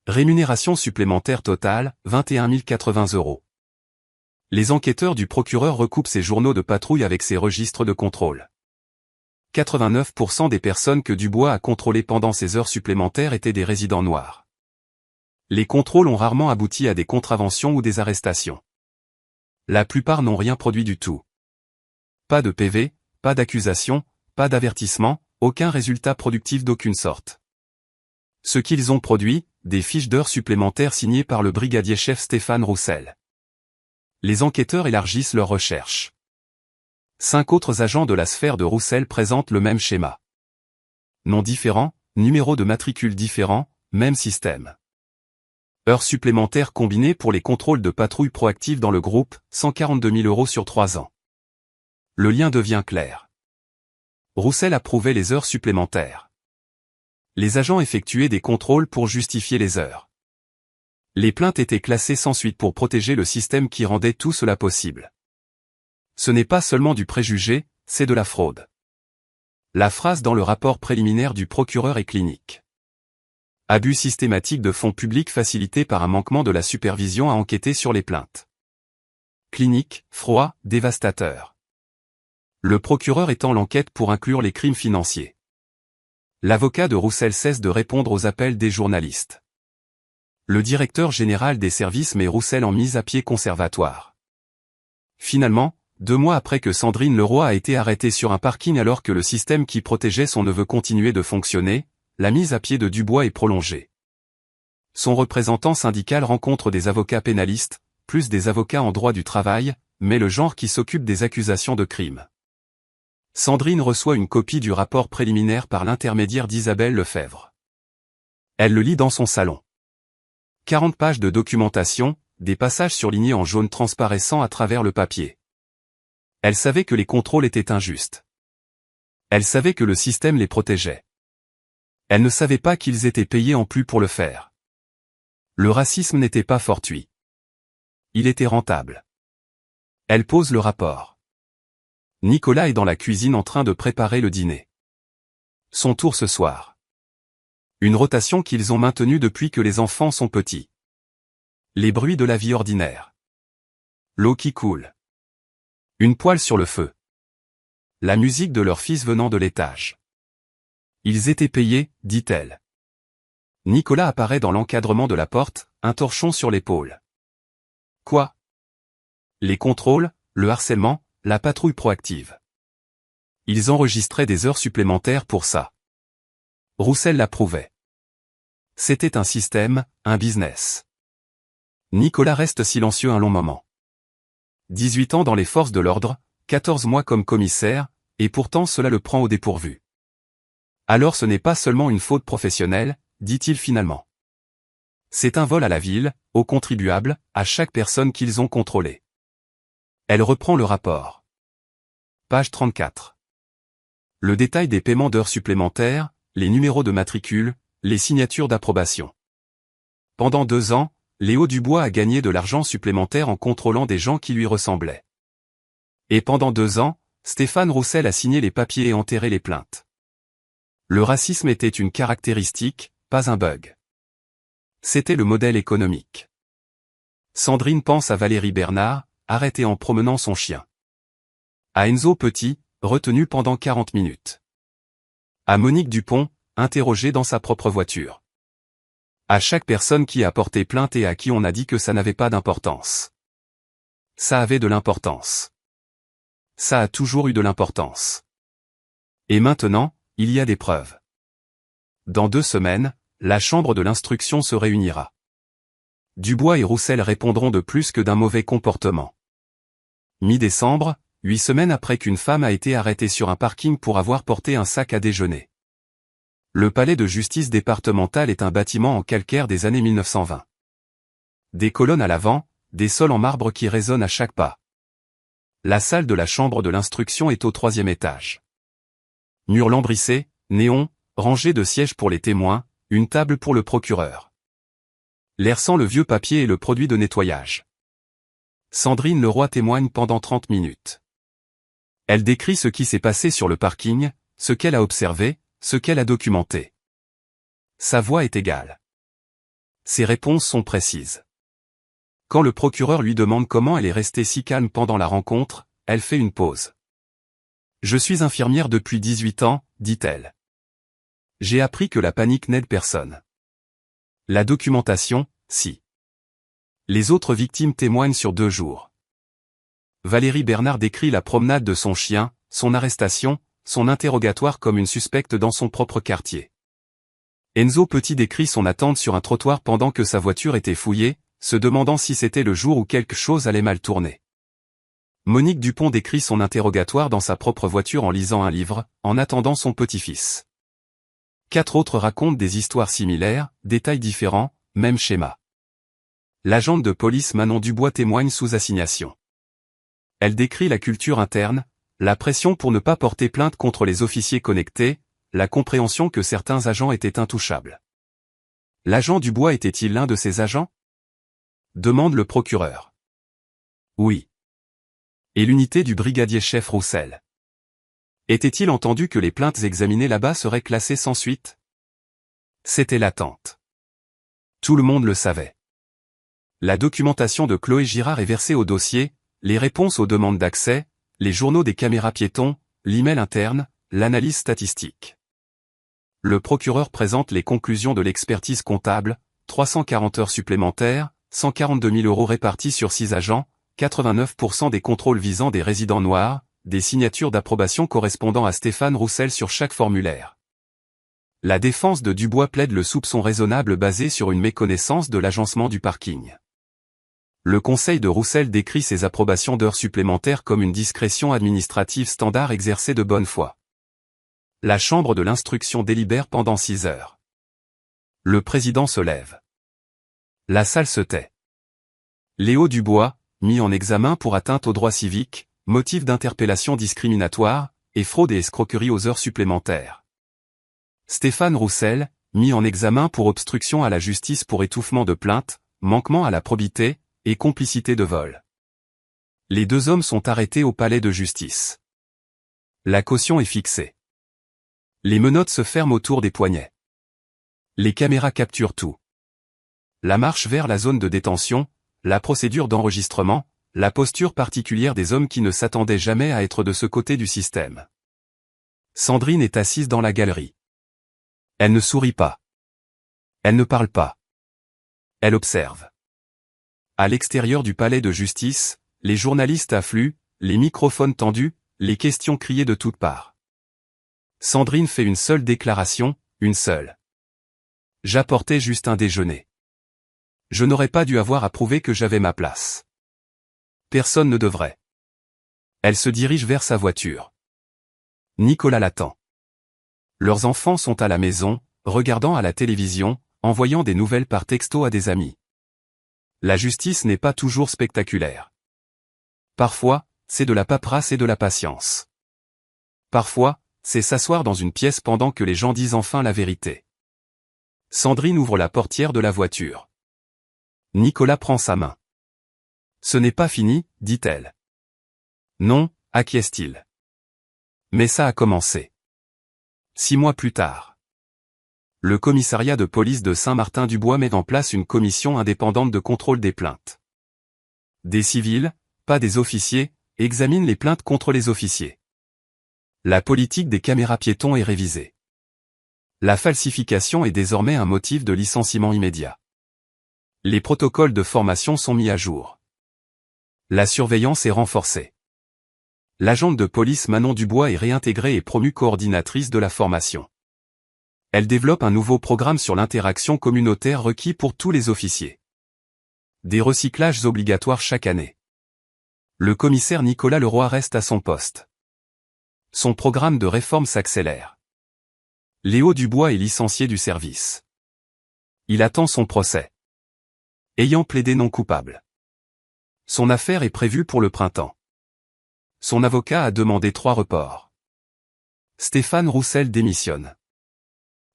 Rémunération supplémentaire totale, 21 080 €. Les enquêteurs du procureur recoupent ces journaux de patrouille avec ses registres de contrôle. 89% des personnes que Dubois a contrôlées pendant ces heures supplémentaires étaient des résidents noirs. Les contrôles ont rarement abouti à des contraventions ou des arrestations. La plupart n'ont rien produit du tout. Pas de PV, pas d'accusation, pas d'avertissement, aucun résultat productif d'aucune sorte. Ce qu'ils ont produit, des fiches d'heures supplémentaires signées par le brigadier-chef Stéphane Roussel. Les enquêteurs élargissent leurs recherches. 5 autres agents de la sphère de Roussel présentent le même schéma. Noms différents, numéros de matricule différents, même système. Heures supplémentaires combinées pour les contrôles de patrouille proactive dans le groupe, 142 000 € sur 3 ans. Le lien devient clair. Roussel approuvait les heures supplémentaires. Les agents effectuaient des contrôles pour justifier les heures. Les plaintes étaient classées sans suite pour protéger le système qui rendait tout cela possible. Ce n'est pas seulement du préjugé, c'est de la fraude. La phrase dans le rapport préliminaire du procureur est clinique. Abus systématique de fonds publics facilité par un manquement de la supervision à enquêter sur les plaintes. Clinique, froid, dévastateur. Le procureur étend l'enquête pour inclure les crimes financiers. L'avocat de Roussel cesse de répondre aux appels des journalistes. Le directeur général des services met Roussel en mise à pied conservatoire. Finalement, 2 mois après que Sandrine Leroy a été arrêtée sur un parking alors que le système qui protégeait son neveu continuait de fonctionner, la mise à pied de Dubois est prolongée. Son représentant syndical rencontre des avocats pénalistes, plus des avocats en droit du travail, mais le genre qui s'occupe des accusations de crime. Sandrine reçoit une copie du rapport préliminaire par l'intermédiaire d'Isabelle Lefebvre. Elle le lit dans son salon. 40 pages de documentation, des passages surlignés en jaune transparaissant à travers le papier. Elle savait que les contrôles étaient injustes. Elle savait que le système les protégeait. Elle ne savait pas qu'ils étaient payés en plus pour le faire. Le racisme n'était pas fortuit. Il était rentable. Elle pose le rapport. Nicolas est dans la cuisine en train de préparer le dîner. Son tour ce soir. Une rotation qu'ils ont maintenue depuis que les enfants sont petits. Les bruits de la vie ordinaire. L'eau qui coule. Une poêle sur le feu. La musique de leur fils venant de l'étage. Ils étaient payés, dit-elle. Nicolas apparaît dans l'encadrement de la porte, un torchon sur l'épaule. Quoi? Les contrôles, le harcèlement, la patrouille proactive. Ils enregistraient des heures supplémentaires pour ça. Roussel l'approuvait. C'était un système, un business. Nicolas reste silencieux un long moment. 18 ans dans les forces de l'ordre, 14 mois comme commissaire, et pourtant cela le prend au dépourvu. Alors ce n'est pas seulement une faute professionnelle, dit-il finalement. C'est un vol à la ville, aux contribuables, à chaque personne qu'ils ont contrôlée. Elle reprend le rapport. Page 34. Le détail des paiements d'heures supplémentaires, les numéros de matricule, les signatures d'approbation. Pendant 2 ans, Léo Dubois a gagné de l'argent supplémentaire en contrôlant des gens qui lui ressemblaient. Et pendant 2 ans, Stéphane Roussel a signé les papiers et enterré les plaintes. Le racisme était une caractéristique, pas un bug. C'était le modèle économique. Sandrine pense à Valérie Bernard, arrêtée en promenant son chien. À Enzo Petit, retenu pendant 40 minutes. À Monique Dupont, interrogée dans sa propre voiture. À chaque personne qui a porté plainte et à qui on a dit que ça n'avait pas d'importance. Ça avait de l'importance. Ça a toujours eu de l'importance. Et maintenant, il y a des preuves. Dans 2 semaines, la chambre de l'instruction se réunira. Dubois et Roussel répondront de plus que d'un mauvais comportement. Mi-décembre, 8 semaines après qu'une femme a été arrêtée sur un parking pour avoir porté un sac à déjeuner. Le palais de justice départemental est un bâtiment en calcaire des années 1920. Des colonnes à l'avant, des sols en marbre qui résonnent à chaque pas. La salle de la chambre de l'instruction est au 3e étage. Murs lambrissés, néons, rangées de sièges pour les témoins, une table pour le procureur. L'air sent le vieux papier et le produit de nettoyage. Sandrine Leroy témoigne pendant 30 minutes. Elle décrit ce qui s'est passé sur le parking, ce qu'elle a observé, ce qu'elle a documenté. Sa voix est égale. Ses réponses sont précises. Quand le procureur lui demande comment elle est restée si calme pendant la rencontre, elle fait une pause. « Je suis infirmière depuis 18 ans, dit-elle. J'ai appris que la panique n'aide personne. La documentation, si. Les autres victimes témoignent sur 2 jours. Valérie Bernard décrit la promenade de son chien, son arrestation, son interrogatoire comme une suspecte dans son propre quartier. Enzo Petit décrit son attente sur un trottoir pendant que sa voiture était fouillée, se demandant si c'était le jour où quelque chose allait mal tourner. Monique Dupont décrit son interrogatoire dans sa propre voiture en lisant un livre, en attendant son petit-fils. 4 autres racontent des histoires similaires, détails différents, même schéma. L'agente de police Manon Dubois témoigne sous assignation. Elle décrit la culture interne, la pression pour ne pas porter plainte contre les officiers connectés, la compréhension que certains agents étaient intouchables. L'agent Dubois était-il l'un de ces agents ? Demande le procureur. Oui. Et l'unité du brigadier-chef Roussel. Était-il entendu que les plaintes examinées là-bas seraient classées sans suite ? C'était l'attente. Tout le monde le savait. La documentation de Chloé Girard est versée au dossier, les réponses aux demandes d'accès, les journaux des caméras piétons, l'email interne, l'analyse statistique. Le procureur présente les conclusions de l'expertise comptable, 340 heures supplémentaires, 142 000 € répartis sur 6 agents, 89% des contrôles visant des résidents noirs, des signatures d'approbation correspondant à Stéphane Roussel sur chaque formulaire. La défense de Dubois plaide le soupçon raisonnable basé sur une méconnaissance de l'agencement du parking. Le conseil de Roussel décrit ces approbations d'heures supplémentaires comme une discrétion administrative standard exercée de bonne foi. La chambre de l'instruction délibère pendant 6 heures. Le président se lève. La salle se tait. Léo Dubois, mis en examen pour atteinte aux droits civiques, motif d'interpellation discriminatoire, et fraude et escroquerie aux heures supplémentaires. Stéphane Roussel, mis en examen pour obstruction à la justice pour étouffement de plainte, manquement à la probité, et complicité de vol. Les 2 hommes sont arrêtés au palais de justice. La caution est fixée. Les menottes se ferment autour des poignets. Les caméras capturent tout. La marche vers la zone de détention, la procédure d'enregistrement, la posture particulière des hommes qui ne s'attendaient jamais à être de ce côté du système. Sandrine est assise dans la galerie. Elle ne sourit pas. Elle ne parle pas. Elle observe. À l'extérieur du palais de justice, les journalistes affluent, les microphones tendus, les questions criées de toutes parts. Sandrine fait une seule déclaration, une seule. J'apportais juste un déjeuner. Je n'aurais pas dû avoir à prouver que j'avais ma place. Personne ne devrait. Elle se dirige vers sa voiture. Nicolas l'attend. Leurs enfants sont à la maison, regardant à la télévision, envoyant des nouvelles par texto à des amis. La justice n'est pas toujours spectaculaire. Parfois, c'est de la paperasse et de la patience. Parfois, c'est s'asseoir dans une pièce pendant que les gens disent enfin la vérité. Sandrine ouvre la portière de la voiture. Nicolas prend sa main. Ce n'est pas fini, dit-elle. Non, acquiesce-t-il. Mais ça a commencé. 6 mois plus tard. Le commissariat de police de Saint-Martin-du-Bois met en place une commission indépendante de contrôle des plaintes. Des civils, pas des officiers, examinent les plaintes contre les officiers. La politique des caméras piétons est révisée. La falsification est désormais un motif de licenciement immédiat. Les protocoles de formation sont mis à jour. La surveillance est renforcée. L'agente de police Manon Dubois est réintégrée et promue coordinatrice de la formation. Elle développe un nouveau programme sur l'interaction communautaire requis pour tous les officiers. Des recyclages obligatoires chaque année. Le commissaire Nicolas Leroy reste à son poste. Son programme de réforme s'accélère. Léo Dubois est licencié du service. Il attend son procès. Ayant plaidé non coupable. Son affaire est prévue pour le printemps. Son avocat a demandé 3 reports. Stéphane Roussel démissionne.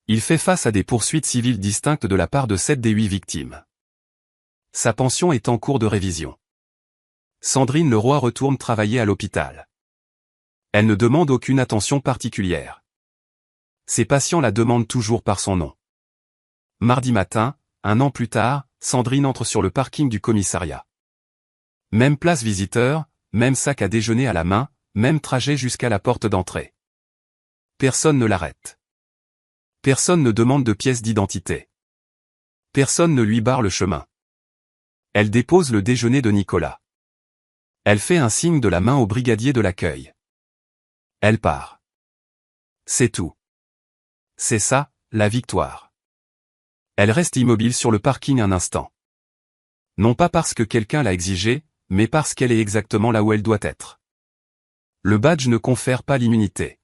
Il fait face à des poursuites civiles distinctes de la part de 7 des 8 victimes. Sa pension est en cours de révision. Sandrine Leroy retourne travailler à l'hôpital. Elle ne demande aucune attention particulière. Ses patients la demandent toujours par son nom. Mardi matin, 1 an plus tard, Sandrine entre sur le parking du commissariat. Même place visiteur, même sac à déjeuner à la main, même trajet jusqu'à la porte d'entrée. Personne ne l'arrête. Personne ne demande de pièce d'identité. Personne ne lui barre le chemin. Elle dépose le déjeuner de Nicolas. Elle fait un signe de la main au brigadier de l'accueil. Elle part. C'est tout. C'est ça, la victoire. Elle reste immobile sur le parking un instant. Non pas parce que quelqu'un l'a exigé, mais parce qu'elle est exactement là où elle doit être. Le badge ne confère pas l'immunité.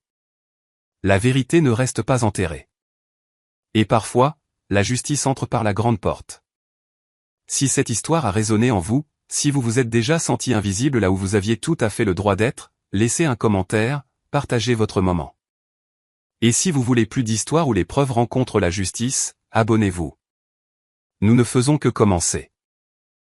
La vérité ne reste pas enterrée. Et parfois, la justice entre par la grande porte. Si cette histoire a résonné en vous, si vous vous êtes déjà senti invisible là où vous aviez tout à fait le droit d'être, laissez un commentaire, partagez votre moment. Et si vous voulez plus d'histoires où les preuves rencontrent la justice, abonnez-vous. Nous ne faisons que commencer.